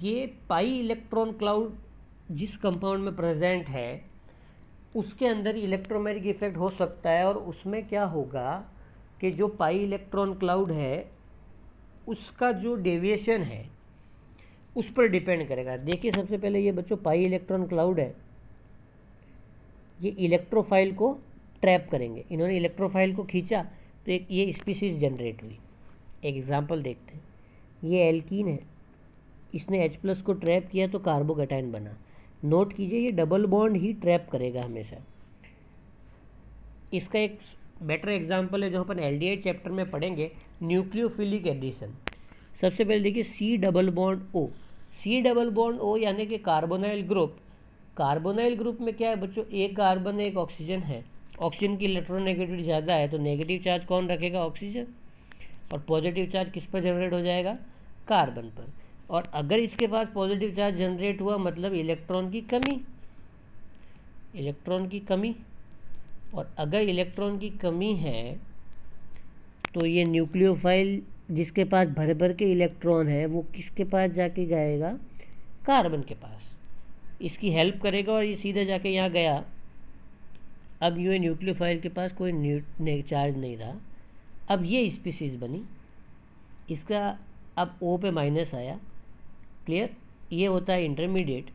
ये पाई इलेक्ट्रॉन क्लाउड जिस कंपाउंड में प्रेजेंट है उसके अंदर इलेक्ट्रोमेरिक इफेक्ट हो सकता है, और उसमें क्या होगा कि जो पाई इलेक्ट्रॉन क्लाउड है उसका जो डेविएशन है उस पर डिपेंड करेगा। देखिए सबसे पहले ये बच्चों पाई इलेक्ट्रॉन क्लाउड है, ये इलेक्ट्रोफाइल को ट्रैप करेंगे। इन्होंने इलेक्ट्रोफाइल को खींचा तो एक ये स्पीसीज जनरेट हुई। एक एग्जांपल देखते हैं, ये एल्कीन है, इसने H+ को ट्रैप किया तो कार्बोकैटायन बना। नोट कीजिए ये डबल बॉन्ड ही ट्रैप करेगा हमेशा। इसका एक बेटर एग्जांपल है जो अपन एल्डिहाइड चैप्टर में पढ़ेंगे, न्यूक्लियोफिलिक एडिशन। सबसे पहले देखिए C+O। C+O यानी कि कार्बोनाइल ग्रुप। कार्बोनाइल ग्रुप में क्या है बच्चों, एक कार्बन है, एक ऑक्सीजन है। ऑक्सीजन की इलेक्ट्रोनेगेटिविटी ज़्यादा है तो नेगेटिव चार्ज कौन रखेगा, ऑक्सीजन, और पॉजिटिव चार्ज किस पर जनरेट हो जाएगा, कार्बन पर। और अगर इसके पास पॉजिटिव चार्ज जनरेट हुआ मतलब इलेक्ट्रॉन की कमी, इलेक्ट्रॉन की कमी। और अगर इलेक्ट्रॉन की कमी है तो ये न्यूक्लियोफाइल जिसके पास भर भर के इलेक्ट्रॉन है वो किसके पास जाके जाएगा, कार्बन के पास, इसकी हेल्प करेगा और ये सीधे जाके यहाँ गया। अब ये न्यूक्लियोफाइल के पास कोई चार्ज नहीं रहा, अब ये स्पीसीज बनी, इसका अब O पे माइनस आया। क्लियर। ये होता है इंटरमीडिएट।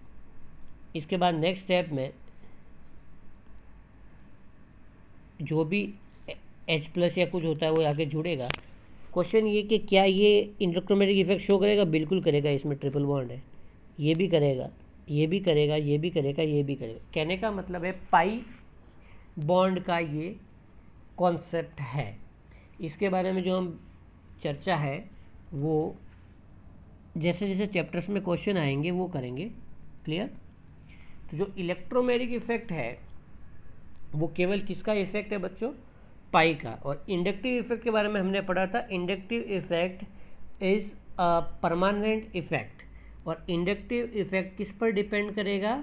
इसके बाद नेक्स्ट स्टेप में जो भी H+ या कुछ होता है वो आके जुड़ेगा। क्वेश्चन ये कि क्या ये इलेक्ट्रोमेटिक इफेक्ट शो करेगा, बिल्कुल करेगा। इसमें ट्रिपल बॉन्ड है, ये भी करेगा, ये भी करेगा, ये भी करेगा, ये भी करेगा। कहने का मतलब है पाई बॉन्ड का ये कॉन्सेप्ट है। इसके बारे में जो हम चर्चा है वो जैसे जैसे चैप्टर्स में क्वेश्चन आएंगे वो करेंगे। क्लियर। तो जो इलेक्ट्रोमेरिक इफेक्ट है वो केवल किसका इफेक्ट है बच्चों, पाई का। और इंडक्टिव इफेक्ट के बारे में हमने पढ़ा था, inductive effect is a permanent effect. और इंडक्टिव इफेक्ट किस पर डिपेंड करेगा,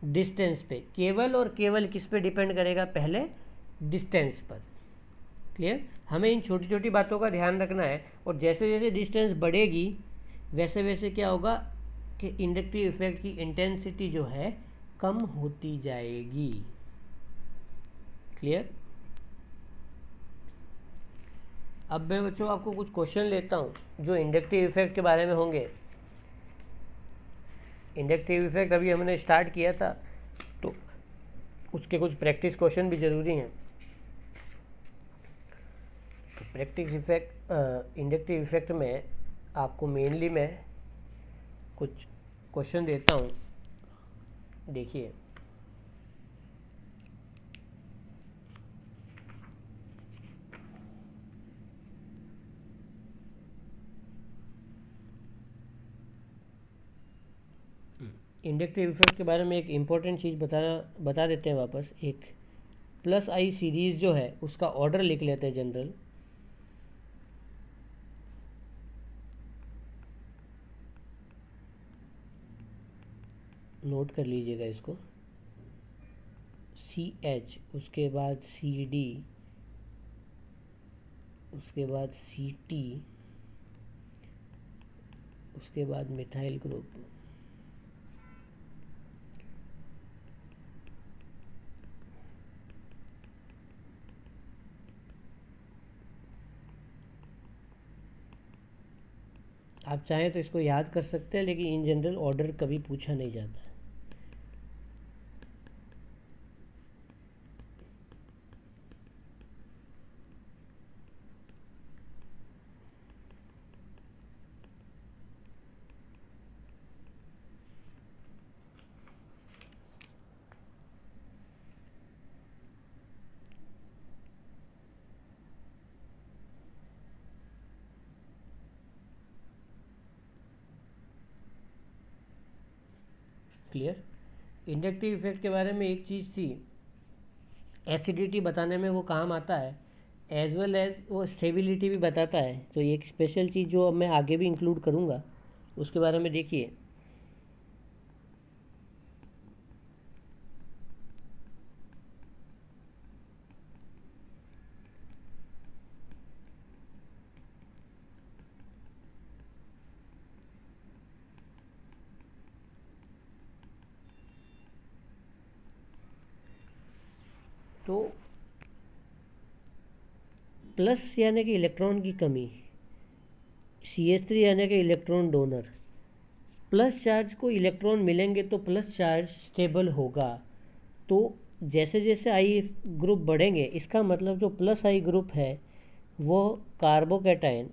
डिस्टेंस पे। केवल और केवल किस पे डिपेंड करेगा, पहले डिस्टेंस पर। क्लियर, हमें इन छोटी छोटी बातों का ध्यान रखना है, और जैसे जैसे डिस्टेंस बढ़ेगी वैसे वैसे क्या होगा कि इंडक्टिव इफेक्ट की इंटेंसिटी जो है कम होती जाएगी। क्लियर। अब मैं बच्चों आपको कुछ क्वेश्चन लेता हूँ जो इंडक्टिव इफेक्ट के बारे में होंगे। इंडक्टिव इफेक्ट अभी हमने स्टार्ट किया था, तो उसके कुछ प्रैक्टिस क्वेश्चन भी ज़रूरी हैं। तो प्रैक्टिस इफेक्ट, इंडक्टिव इफेक्ट में आपको मेनली मैं कुछ क्वेश्चन देता हूँ, देखिए। इंडक्टिव इफेक्ट के बारे में एक इम्पॉर्टेंट चीज़ बता देते हैं वापस। एक प्लस आई सीरीज़ जो है उसका ऑर्डर लिख लेते हैं जनरल। नोट कर लीजिएगा इसको। CH, उसके बाद CD, उसके बाद CT, उसके बाद मिथाइल ग्रुप। आप चाहें तो इसको याद कर सकते हैं, लेकिन इन जनरल ऑर्डर कभी पूछा नहीं जाता है। क्लियर। इंडक्टिव इफेक्ट के बारे में एक चीज़ थी, एसिडिटी बताने में वो काम आता है, एज वेल एज वो स्टेबिलिटी भी बताता है। तो ये एक स्पेशल चीज़ जो मैं आगे भी इंक्लूड करूँगा, उसके बारे में देखिए। तो प्लस यानी कि इलेक्ट्रॉन की कमी, CH3 यानी कि इलेक्ट्रॉन डोनर। प्लस चार्ज को इलेक्ट्रॉन मिलेंगे तो प्लस चार्ज स्टेबल होगा। तो जैसे जैसे आई ग्रुप बढ़ेंगे, इसका मतलब जो प्लस आई ग्रुप है वो कार्बोकैटायन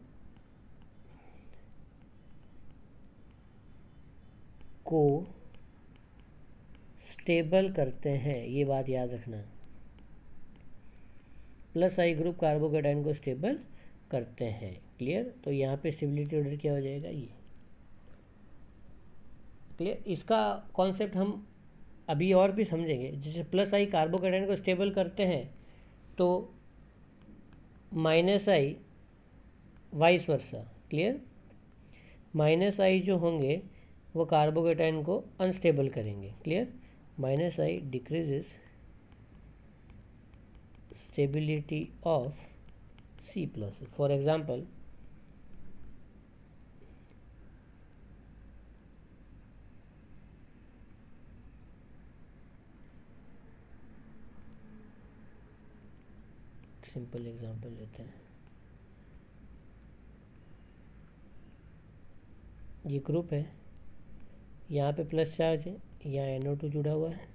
को स्टेबल करते हैं, ये बात याद रखना। प्लस आई ग्रुप कार्बोकैटायन को स्टेबल करते हैं। क्लियर। तो यहाँ पे स्टेबिलिटी ऑर्डर क्या हो जाएगा, ये। क्लियर। इसका कॉन्सेप्ट हम अभी और भी समझेंगे। जैसे प्लस आई कार्बोकैटायन को स्टेबल करते हैं तो माइनस आई वाइस वर्सा। क्लियर। माइनस आई जो होंगे वो कार्बोकैटायन को अनस्टेबल करेंगे। Clear. Minus I decreases stability of C plus. For example, simple example लेते हैं। ये ग्रुप है, यहाँ पे प्लस चार्ज है, यहाँ NO2 जुड़ा हुआ है,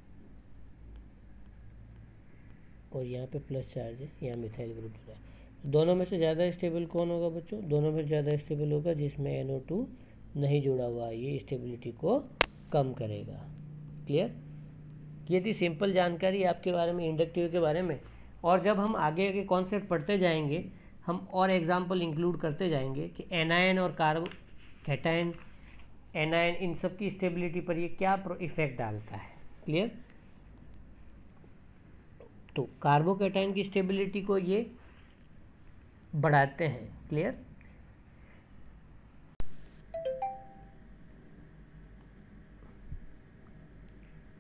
और यहाँ पे प्लस चार्ज है, यहाँ मिथाइल ग्रुप जुड़ा है। दोनों में से ज़्यादा स्टेबल कौन होगा बच्चों? दोनों में ज़्यादा स्टेबल होगा जिसमें NO2 नहीं जुड़ा हुआ। ये स्टेबिलिटी को कम करेगा। क्लियर। ये थी सिंपल जानकारी आपके बारे में, इंडक्टिव के बारे में। और जब हम आगे आगे कॉन्सेप्ट पढ़ते जाएंगे, हम और एग्जाम्पल इंक्लूड करते जाएंगे कि एनायन और कार्बोकैटायन, एनायन, इन सब की स्टेबिलिटी पर ये क्या इफेक्ट डालता है। क्लियर। तो कार्बोकैटायन की स्टेबिलिटी को ये बढ़ाते हैं। क्लियर।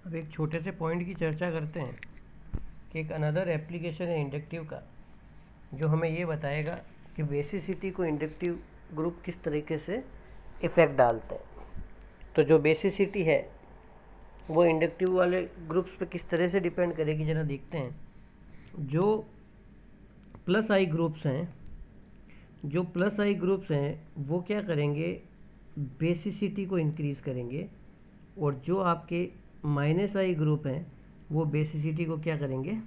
अब एक छोटे से पॉइंट की चर्चा करते हैं कि एक अनदर एप्लीकेशन है इंडक्टिव का, जो हमें ये बताएगा कि बेसिसिटी को इंडक्टिव ग्रुप किस तरीके से इफ़ेक्ट डालता है। तो जो बेसिसिटी है वो इंडक्टिव वाले ग्रुप्स पे किस तरह से डिपेंड करेगी, ज़रा देखते हैं। जो प्लस आई ग्रुप्स हैं वो क्या करेंगे, बेसिसिटी को इंक्रीज़ करेंगे, और जो आपके माइनस आई ग्रुप हैं वो बेसिसिटी को क्या करेंगे,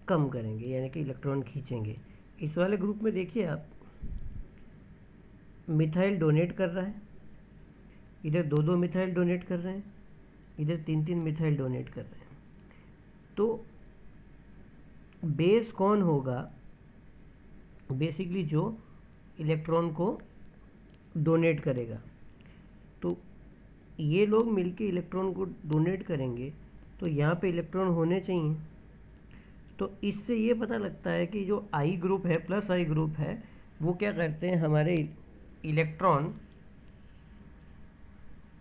कम करेंगे, यानी कि इलेक्ट्रॉन खींचेंगे। इस वाले ग्रुप में देखिए आप, मिथाइल डोनेट कर रहा है, इधर 2-2 मिथाइल डोनेट कर रहे हैं, इधर 3-3 मिथाइल डोनेट कर रहे हैं। तो बेस कौन होगा, बेसिकली जो इलेक्ट्रॉन को डोनेट करेगा। तो ये लोग मिलके इलेक्ट्रॉन को डोनेट करेंगे, तो यहाँ पे इलेक्ट्रॉन होने चाहिए। तो इससे ये पता लगता है कि जो आई ग्रुप है, प्लस आई ग्रुप है, वो क्या करते हैं, हमारे इलेक्ट्रॉन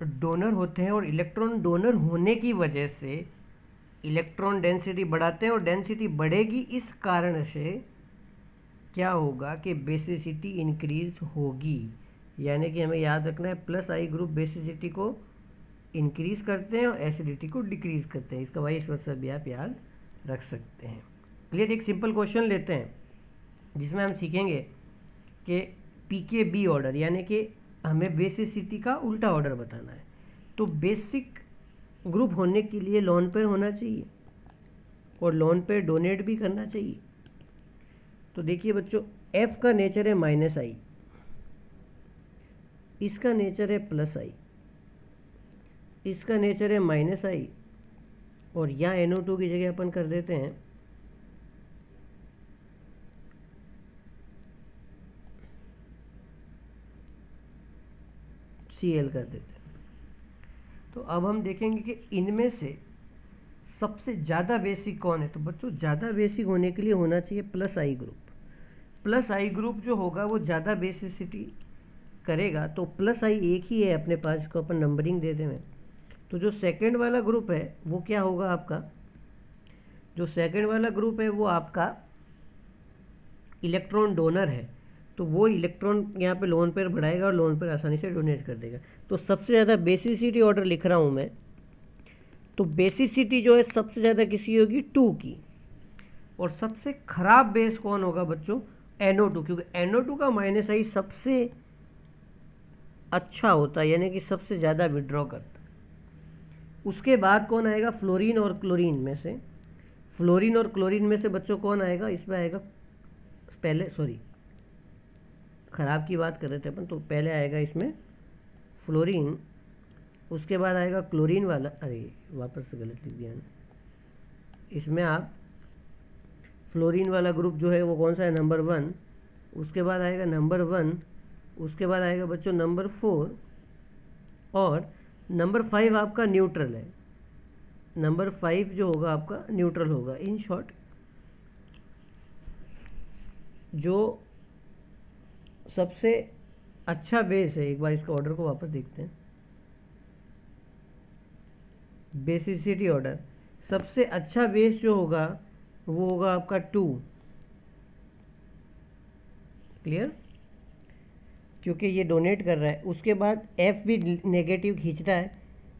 डोनर होते हैं, और इलेक्ट्रॉन डोनर होने की वजह से इलेक्ट्रॉन डेंसिटी बढ़ाते हैं, और डेंसिटी बढ़ेगी, इस कारण से क्या होगा कि बेसिसिटी इंक्रीज होगी। यानी कि हमें याद रखना है, प्लस आई ग्रुप बेसिसिटी को इंक्रीज करते हैं और एसिडिटी को डिक्रीज करते हैं। इसका वाइस वर्सा भी आप याद रख सकते हैं। क्लियर। एक सिंपल क्वेश्चन लेते हैं जिसमें हम सीखेंगे कि पीकेबी ऑर्डर, यानी कि हमें बेसिसिटी का उल्टा ऑर्डर बताना है। तो बेसिक ग्रुप होने के लिए लोन पेयर होना चाहिए, और लोन पेयर डोनेट भी करना चाहिए। तो देखिए बच्चों, एफ का नेचर है माइनस आई, इसका नेचर है प्लस आई, इसका नेचर है माइनस आई, और यहाँ NO2 की जगह अपन कर देते हैं Cl कर देते हैं। तो अब हम देखेंगे कि इनमें से सबसे ज़्यादा बेसिक कौन है। तो बच्चों, ज़्यादा बेसिक होने के लिए होना चाहिए प्लस आई ग्रुप। प्लस आई ग्रुप जो होगा वो ज़्यादा बेसिसिटी करेगा। तो प्लस आई एक ही है अपने पास, इसको अपन नंबरिंग दे दें। तो जो सेकंड वाला ग्रुप है वो क्या होगा आपका, जो सेकंड वाला ग्रुप है वो आपका इलेक्ट्रॉन डोनर है। तो वो इलेक्ट्रॉन यहाँ पे लोन पेयर बढ़ाएगा और लोन पेयर आसानी से डोनेट कर देगा। तो सबसे ज़्यादा बेसिसिटी ऑर्डर लिख रहा हूँ मैं। तो बेसिसिटी जो है सबसे ज़्यादा किसी होगी 2 की। और सबसे खराब बेस कौन होगा बच्चों, NO2, क्योंकि NO2 का माइनस आई सबसे अच्छा होता है, यानी कि सबसे ज़्यादा विड्रॉ करता है। उसके बाद कौन आएगा, फ्लोरीन और क्लोरीन में से। फ्लोरीन और क्लोरीन में से बच्चों कौन आएगा, इसमें आएगा पहले, सॉरी ख़राब की बात कर रहे थे अपन, तो पहले आएगा इसमें फ्लोरीन, उसके बाद आएगा क्लोरीन वाला, अरे वापस से गलत लिख दिया ना। इसमें आप फ्लोरीन वाला ग्रुप जो है वो कौन सा है, नंबर 1, उसके बाद आएगा नंबर 1, उसके बाद आएगा बच्चों नंबर 4, और नंबर 5 आपका न्यूट्रल है। नंबर 5 जो होगा आपका न्यूट्रल होगा। इन शॉर्ट, जो सबसे अच्छा बेस है, एक बार इसका ऑर्डर को वापस देखते हैं। बेसिसिटी ऑर्डर, सबसे अच्छा बेस जो होगा वो होगा आपका 2। क्लियर, क्योंकि ये डोनेट कर रहा है। उसके बाद F भी नेगेटिव खींच रहा है,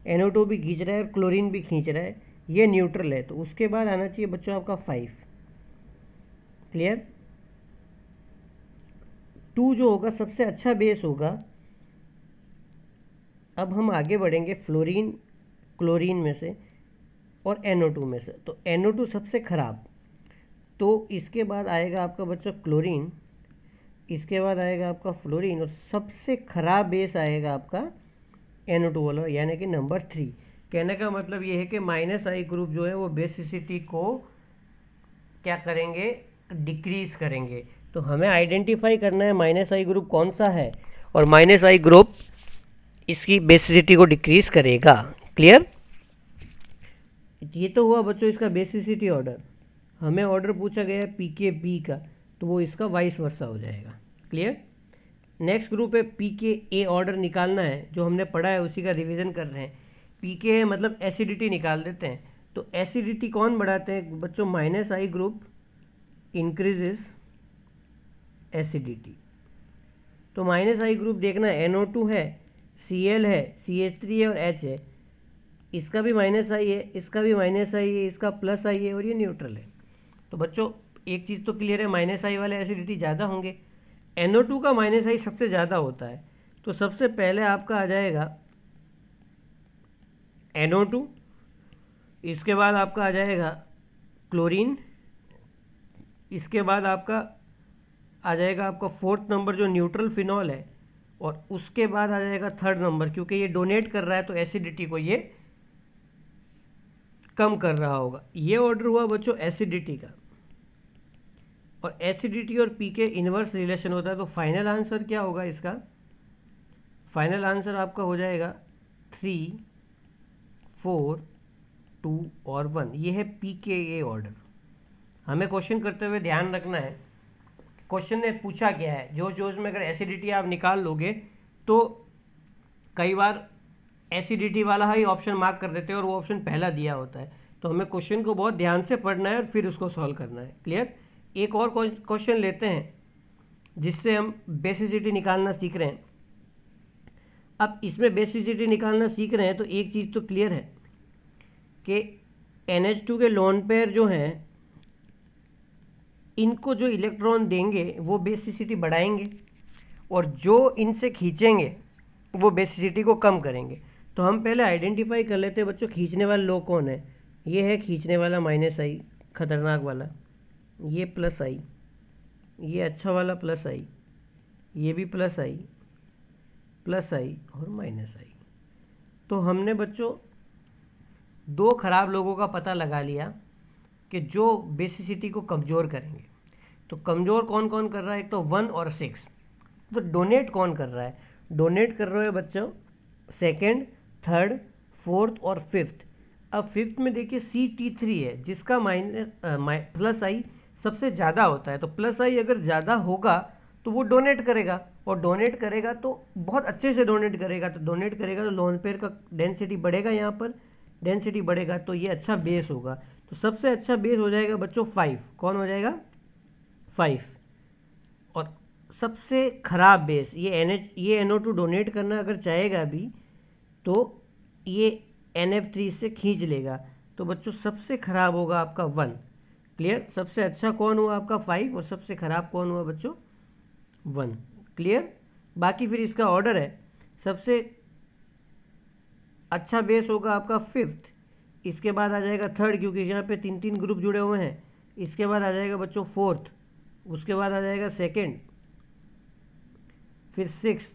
NO2 भी खींच रहा है, और क्लोरीन भी खींच रहा है, ये न्यूट्रल है। तो उसके बाद आना चाहिए बच्चों आपका 5। क्लियर, 2 जो होगा सबसे अच्छा बेस होगा। अब हम आगे बढ़ेंगे फ्लोरीन क्लोरीन में से और NO2 में से। तो NO2 सबसे खराब, तो इसके बाद आएगा आपका बच्चों क्लोरीन, इसके बाद आएगा आपका फ्लोरीन, और सबसे खराब बेस आएगा आपका NO2 वाला, यानी कि नंबर 3। कहने का मतलब ये है कि माइनस आई ग्रुप जो है वो बेसिसिटी को क्या करेंगे, डिक्रीज करेंगे। तो हमें आइडेंटिफाई करना है माइनस आई ग्रुप कौन सा है, और माइनस आई ग्रुप इसकी बेसिसिटी को डिक्रीज करेगा। क्लियर, ये तो हुआ बच्चों इसका बेसिसिटी ऑर्डर। हमें ऑर्डर पूछा गया है PKB का, तो वो इसका वाइस वर्सा हो जाएगा। क्लियर, नेक्स्ट ग्रुप है PKA ऑर्डर निकालना है, जो हमने पढ़ा है उसी का रिवीजन कर रहे हैं। PK है मतलब एसिडिटी निकाल देते हैं। तो एसिडिटी कौन बढ़ाते हैं बच्चों, माइनस आई ग्रुप इंक्रीजेस एसिडिटी। तो माइनस आई ग्रुप देखना, NO2 है, Cl है, CH3 है और H है, इसका भी माइनस आई है, इसका भी माइनस आई है, इसका प्लस आई है और ये न्यूट्रल है। तो बच्चों एक चीज़ तो क्लियर है, माइनस आई वाले एसिडिटी ज़्यादा होंगे। NO2 का माइनस आई सबसे ज़्यादा होता है। तो सबसे पहले आपका आ जाएगा NO2, इसके बाद आपका आ जाएगा क्लोरीन, इसके बाद आपका आ जाएगा आपका फोर्थ नंबर जो न्यूट्रल फिनॉल है, और उसके बाद आ जाएगा थर्ड नंबर, क्योंकि ये डोनेट कर रहा है तो एसिडिटी को ये कम कर रहा होगा। ये ऑर्डर हुआ बच्चों एसिडिटी का, और एसिडिटी और पी के इनवर्स रिलेशन होता है। तो फाइनल आंसर क्या होगा इसका? फाइनल आंसर आपका हो जाएगा 3, 4, 2 और 1। ये है पी के ए ऑर्डर। हमें क्वेश्चन करते हुए ध्यान रखना है क्वेश्चन ने पूछा क्या है। जो उसमें अगर एसिडिटी आप निकाल लोगे तो कई बार एसिडिटी वाला ही ऑप्शन मार्क कर देते हैं और वो ऑप्शन पहला दिया होता है। तो हमें क्वेश्चन को बहुत ध्यान से पढ़ना है और फिर उसको सॉल्व करना है। क्लियर? एक और क्वेश्चन लेते हैं जिससे हम बेसिसिटी निकालना सीख रहे हैं। अब इसमें बेसिसिटी निकालना सीख रहे हैं तो एक चीज़ तो क्लियर है कि NH2 के लोन पेयर जो हैं, इनको जो इलेक्ट्रॉन देंगे वो बेसिसिटी बढ़ाएंगे, और जो इनसे खींचेंगे वो बेसिसिटी को कम करेंगे। तो हम पहले आइडेंटिफाई कर लेते हैं बच्चों खींचने वाला लो कौन है। ये है खींचने वाला माइनस आई, खतरनाक वाला, ये प्लस आई, ये अच्छा वाला प्लस आई, ये भी प्लस आई, प्लस आई और माइनस आई। तो हमने बच्चों दो खराब लोगों का पता लगा लिया कि जो बेसिसिटी को कमज़ोर करेंगे। तो कमज़ोर कौन कौन कर रहा है? एक तो 1 और 6। तो डोनेट कौन कर रहा है? डोनेट कर रहे हो बच्चों सेकंड, थर्ड, फोर्थ और फिफ्थ। अब फिफ्थ में देखिए CT3 है जिसका प्लस आई सबसे ज़्यादा होता है। तो प्लस आई अगर ज़्यादा होगा तो वो डोनेट करेगा, और डोनेट करेगा तो बहुत अच्छे से डोनेट करेगा। तो डोनेट करेगा तो लोन पेयर का डेंसिटी बढ़ेगा, यहाँ पर डेंसिटी बढ़ेगा, तो ये अच्छा बेस होगा। तो सबसे अच्छा बेस हो जाएगा बच्चों 5। कौन हो जाएगा? 5। और सबसे ख़राब बेस ये NO2 डोनेट करना अगर चाहेगा भी तो ये NF3 से खींच लेगा। तो बच्चों सबसे ख़राब होगा आपका 1। क्लियर? सबसे अच्छा कौन हुआ आपका 5 और सबसे ख़राब कौन हुआ बच्चों 1। क्लियर? बाकी फिर इसका ऑर्डर है, सबसे अच्छा बेस होगा आपका 5th, इसके बाद आ जाएगा 3rd क्योंकि यहाँ पे 3 ग्रुप जुड़े हुए हैं, इसके बाद आ जाएगा बच्चों 4th, उसके बाद आ जाएगा 2nd, फिर 6th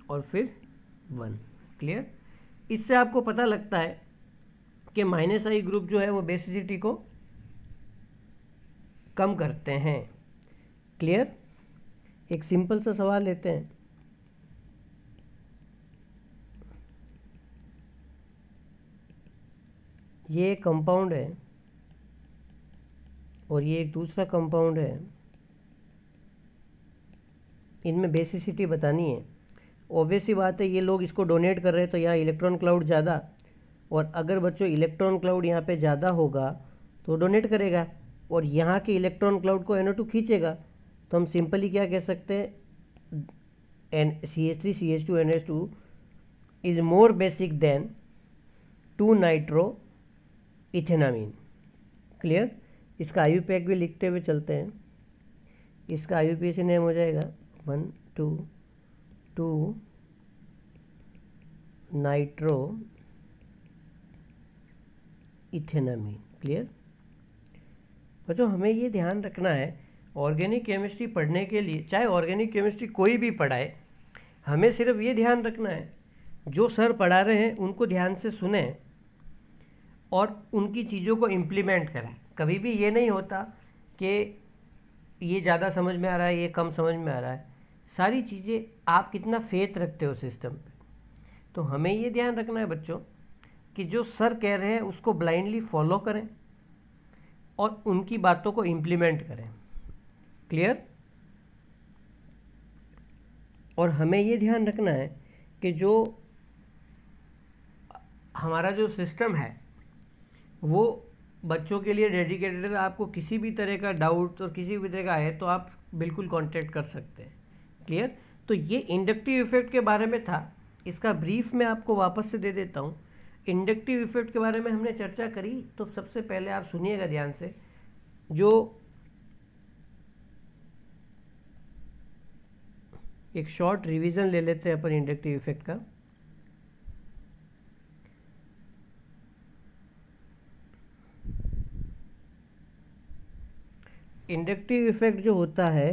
और फिर 1। क्लियर? इससे आपको पता लगता है कि माइनस आई ग्रुप जो है वो बेसिसिटी को कम करते हैं। क्लियर? एक सिंपल सा सवाल लेते हैं। ये एक कंपाउंड है और ये एक दूसरा कंपाउंड है, इनमें बेसिसिटी बतानी है। ऑब्वियस सी बात है ये लोग इसको डोनेट कर रहे हैं तो यहाँ इलेक्ट्रॉन क्लाउड ज़्यादा, और अगर बच्चों इलेक्ट्रॉन क्लाउड यहाँ पे ज़्यादा होगा तो डोनेट करेगा, और यहाँ के इलेक्ट्रॉन क्लाउड को NO2 खींचेगा। तो हम सिंपली क्या कह सकते हैं, CH3 CH2 NH2 is more basic than 2 nitro ethanamine. Clear? इसका IUPAC भी लिखते हुए चलते हैं। इसका IUPAC नेम हो जाएगा 1,2,2 नाइट्रो इथेनामीन। क्लियर? बच्चों हमें ये ध्यान रखना है ऑर्गेनिक केमिस्ट्री पढ़ने के लिए, चाहे ऑर्गेनिक केमिस्ट्री कोई भी पढ़ाए, हमें सिर्फ ये ध्यान रखना है जो सर पढ़ा रहे हैं उनको ध्यान से सुने और उनकी चीज़ों को इम्प्लीमेंट करें। कभी भी ये नहीं होता कि ये ज़्यादा समझ में आ रहा है, ये कम समझ में आ रहा है। सारी चीज़ें आप कितना फेथ रखते हो सिस्टम पे। तो हमें ये ध्यान रखना है बच्चों कि जो सर कह रहे हैं उसको ब्लाइंडली फॉलो करें और उनकी बातों को इम्प्लीमेंट करें। क्लियर? और हमें ये ध्यान रखना है कि जो हमारा जो सिस्टम है वो बच्चों के लिए डेडिकेटेड है। आपको किसी भी तरह का डाउट और किसी भी तरह का है तो आप बिल्कुल कांटेक्ट कर सकते हैं। क्लियर। तो ये इंडक्टिव इफेक्ट के बारे में था। इसका ब्रीफ मैं आपको वापस से दे देता हूँ। इंडक्टिव इफेक्ट के बारे में हमने चर्चा करी, तो सबसे पहले आप सुनिएगा ध्यान से। जो एक शॉर्ट रिवीजन ले लेते हैं अपन इंडक्टिव इफेक्ट का। इंडक्टिव इफेक्ट जो होता है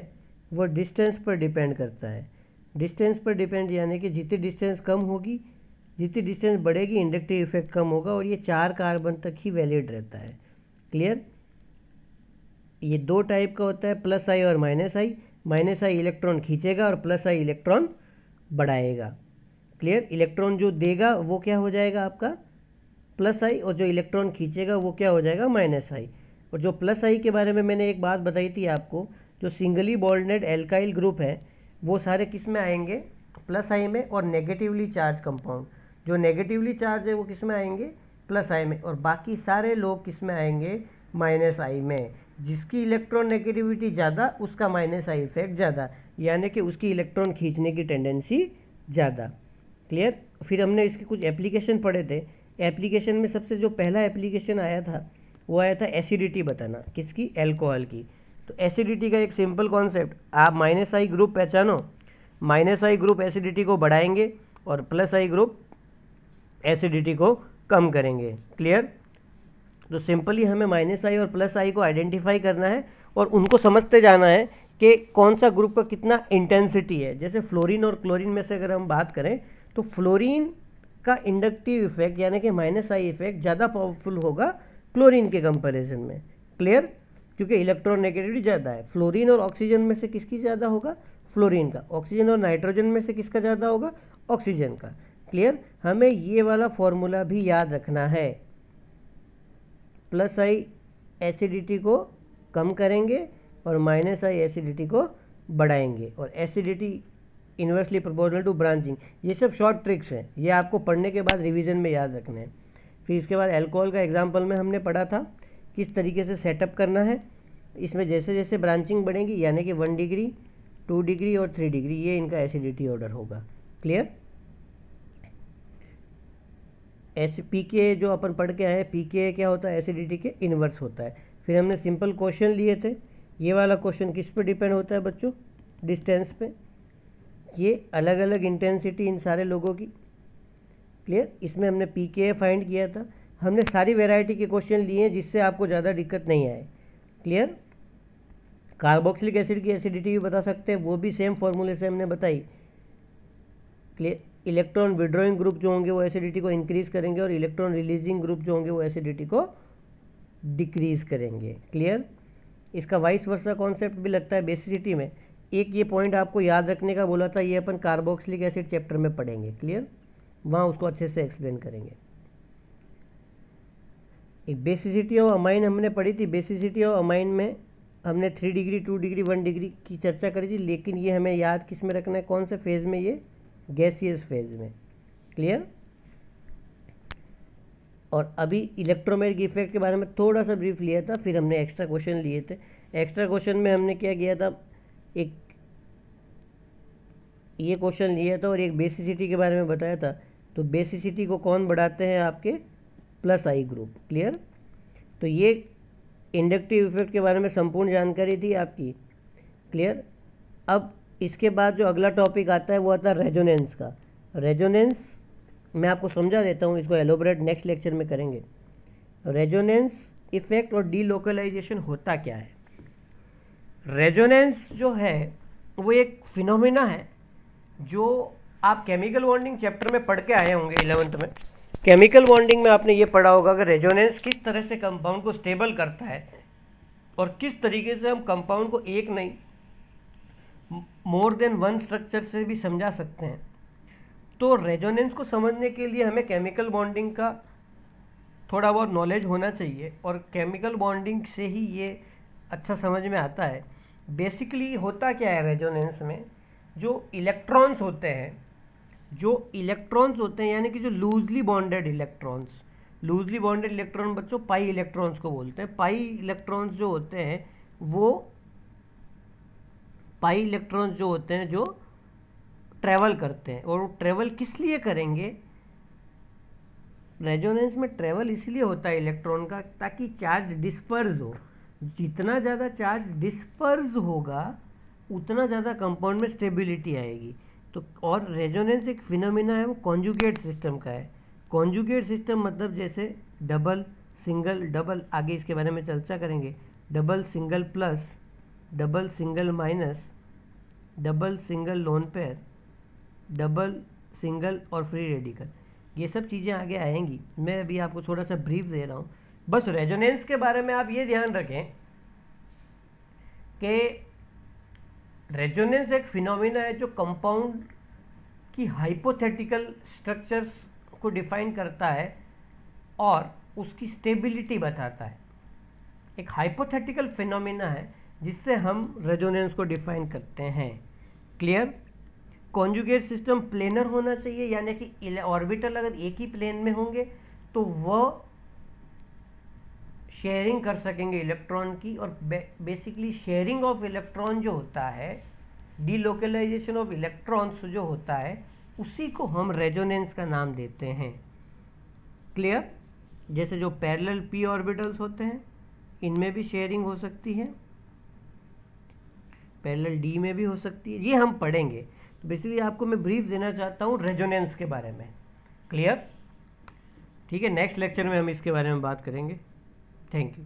वो डिस्टेंस पर डिपेंड करता है। डिस्टेंस पर डिपेंड यानी कि जितनी डिस्टेंस कम होगी, जितनी डिस्टेंस बढ़ेगी, इंडक्टिव इफेक्ट कम होगा, और ये 4 कार्बन तक ही वैलिड रहता है। क्लियर। ये 2 टाइप का होता है, प्लस आई और माइनस आई। माइनस आई इलेक्ट्रॉन खींचेगा और प्लस आई इलेक्ट्रॉन बढ़ाएगा। क्लियर। इलेक्ट्रॉन जो देगा वो क्या हो जाएगा आपका प्लस आई, और जो इलेक्ट्रॉन खींचेगा वो क्या हो जाएगा माइनस आई। और जो प्लस आई के बारे में मैंने एक बात बताई थी आपको, जो सिंगली बॉन्डेड एल्काइल ग्रुप है वो सारे किस में आएंगे, प्लस आई में। और नेगेटिवली चार्ज कंपाउंड, जो नेगेटिवली चार्ज है वो किस में आएंगे, प्लस आई में। और बाकी सारे लोग किस में आएंगे, माइनस आई में। जिसकी इलेक्ट्रॉन नेगेटिविटी ज़्यादा उसका माइनस आई इफेक्ट ज़्यादा, यानी कि उसकी इलेक्ट्रॉन खींचने की टेंडेंसी ज़्यादा। क्लियर। फिर हमने इसके कुछ एप्लीकेशन पढ़े थे। एप्लीकेशन में सबसे जो पहला एप्लीकेशन आया था वो आया था एसिडिटी बताना, किसकी, एल्कोहल की। तो एसिडिटी का एक सिंपल कॉन्सेप्ट, आप माइनस आई ग्रुप पहचानो। माइनस आई ग्रुप एसिडिटी को बढ़ाएंगे और प्लस आई ग्रुप एसिडिटी को कम करेंगे। क्लियर। तो सिंपली हमें माइनस आई और प्लस आई को आइडेंटिफाई करना है और उनको समझते जाना है कि कौन सा ग्रुप का कितना इंटेंसिटी है। जैसे फ्लोरीन और क्लोरीन में से अगर हम बात करें तो फ्लोरीन का इंडक्टिव इफेक्ट यानी कि माइनस आई इफेक्ट ज़्यादा पावरफुल होगा क्लोरीन के कंपैरिजन में। क्लियर। क्योंकि इलेक्ट्रॉन नेगेटिविटी ज़्यादा है। फ्लोरीन और ऑक्सीजन में से किसकी ज़्यादा होगा, फ्लोरीन का। ऑक्सीजन और नाइट्रोजन में से किसका ज़्यादा होगा, ऑक्सीजन का। क्लियर। हमें ये वाला फॉर्मूला भी याद रखना है। प्लस आई एसिडिटी को कम करेंगे और माइनस आई एसिडिटी को बढ़ाएंगे, और acidity inversely proportional to branching. ये सब शॉर्ट ट्रिक्स हैं, ये आपको पढ़ने के बाद रिवीजन में याद रखने हैं। फिर इसके बाद अल्कोहल का एग्जांपल में हमने पढ़ा था किस तरीके से सेटअप करना है। इसमें जैसे जैसे ब्रांचिंग बढ़ेगी यानी कि 1 डिग्री 2 डिग्री और 3 डिग्री, ये इनका एसिडिटी ऑर्डर होगा। क्लियर। पीके जो अपन पढ़ के आए, पीके क्या होता है, एसिडिटी के इन्वर्स होता है। फिर हमने सिंपल क्वेश्चन लिए थे। ये वाला क्वेश्चन किस पे डिपेंड होता है बच्चों, डिस्टेंस पे। ये अलग अलग इंटेंसिटी इन सारे लोगों की। क्लियर। इसमें हमने पीके फाइंड किया था। हमने सारी वैरायटी के क्वेश्चन लिए हैं जिससे आपको ज़्यादा दिक्कत नहीं आए। क्लियर। कार्बोक्सिलिक एसिड की एसिडिटी भी बता सकते हैं, वो भी सेम फॉर्मूले से हमने बताई। क्लियर। इलेक्ट्रॉन विड्रॉइंग ग्रुप जो होंगे वो एसिडिटी को इंक्रीज करेंगे और इलेक्ट्रॉन रिलीजिंग ग्रुप जो होंगे वो एसिडिटी को डिक्रीज करेंगे। क्लियर। इसका वाइस वर्सा कॉन्सेप्ट भी लगता है बेसिसिटी में। एक ये पॉइंट आपको याद रखने का बोला था, ये अपन कार्बोक्सिलिक एसिड चैप्टर में पढ़ेंगे। क्लियर। वहाँ उसको अच्छे से एक्सप्लेन करेंगे। एक बेसिसिटी ऑफ अमाइन हमने पढ़ी थी। बेसिसिटी ऑफ अमाइन में हमने 3 डिग्री 2 डिग्री 1 डिग्री की चर्चा करी थी, लेकिन ये हमें याद किस में रखना है, कौन से फेज़ में, ये गैसियस फेज में। क्लियर। और अभी इलेक्ट्रोमैग्नेटिक इफेक्ट के बारे में थोड़ा सा ब्रीफ लिया था, फिर हमने एक्स्ट्रा क्वेश्चन लिए थे। एक्स्ट्रा क्वेश्चन में हमने क्या किया था, एक ये क्वेश्चन लिया था और एक बेसिसिटी के बारे में बताया था। तो बेसिसिटी को कौन बढ़ाते हैं, आपके प्लस आई ग्रुप। क्लियर। तो ये इंडक्टिव इफेक्ट के बारे में संपूर्ण जानकारी थी आपकी। क्लियर। अब इसके बाद जो अगला टॉपिक आता है वो आता है रेजोनेंस का। रेजोनेंस मैं आपको समझा देता हूँ, इसको एलोबरेट नेक्स्ट लेक्चर में करेंगे। रेजोनेंस इफेक्ट और डीलोकलाइजेशन होता क्या है। रेजोनेंस जो है वो एक फिनोमिना है जो आप केमिकल बॉन्डिंग चैप्टर में पढ़ के आए होंगे 11th में। केमिकल बॉन्डिंग में आपने ये पढ़ा होगा कि रेजोनेंस किस तरह से कंपाउंड को स्टेबल करता है और किस तरीके से हम कंपाउंड को एक नहीं मोर देन वन स्ट्रक्चर से भी समझा सकते हैं। तो रेजोनेंस को समझने के लिए हमें केमिकल बॉन्डिंग का थोड़ा बहुत नॉलेज होना चाहिए, और केमिकल बॉन्डिंग से ही ये अच्छा समझ में आता है। बेसिकली होता क्या है रेजोनेंस में, जो इलेक्ट्रॉन्स होते हैं यानी कि जो loosely bonded electrons, loosely bonded electron बच्चों पाई इलेक्ट्रॉन्स को बोलते हैं। पाई इलेक्ट्रॉन्स जो होते हैं जो ट्रेवल करते हैं, और वो ट्रेवल किस लिए करेंगे? रेजोनेंस में ट्रेवल इसलिए होता है इलेक्ट्रॉन का ताकि चार्ज डिस्पर्स हो। जितना ज़्यादा चार्ज डिस्पर्स होगा उतना ज़्यादा कंपाउंड में स्टेबिलिटी आएगी। तो और रेजोनेंस एक फिनोमिना है, वो कॉन्जुगेट सिस्टम का है। कॉन्जुगेट सिस्टम मतलब जैसे डबल सिंगल डबल, आगे इसके बारे में चर्चा करेंगे, double single plus, double single minus, double single lone pair, double single और फ्री रेडिकल, ये सब चीज़ें आगे आएंगी। मैं अभी आपको थोड़ा सा ब्रीफ दे रहा हूँ। बस रेजोनेंस के बारे में आप ये ध्यान रखें कि रेजोनेंस एक फिनोमिना है जो कंपाउंड की हाइपोथेटिकल स्ट्रक्चर्स को डिफाइन करता है और उसकी स्टेबिलिटी बताता है। एक हाइपोथेटिकल फिनोमिना है जिससे हम रेजोनेंस को डिफाइन करते हैं। क्लियर? कॉन्जुगेट सिस्टम प्लेनर होना चाहिए, यानी कि ऑर्बिटल अगर एक ही प्लेन में होंगे तो वह शेयरिंग कर सकेंगे इलेक्ट्रॉन की, और बेसिकली शेयरिंग ऑफ इलेक्ट्रॉन जो होता है, डीलोकलाइजेशन ऑफ इलेक्ट्रॉन्स जो होता है, उसी को हम रेजोनेंस का नाम देते हैं। क्लियर? जैसे जो पैरेलल पी ऑर्बिटल्स होते हैं इनमें भी शेयरिंग हो सकती है, पैरेलल डी में भी हो सकती है, ये हम पढ़ेंगे। तो बेसिकली आपको मैं ब्रीफ देना चाहता हूँ रेजोनेंस के बारे में। क्लियर? ठीक है, नेक्स्ट लेक्चर में हम इसके बारे में बात करेंगे। Thank you.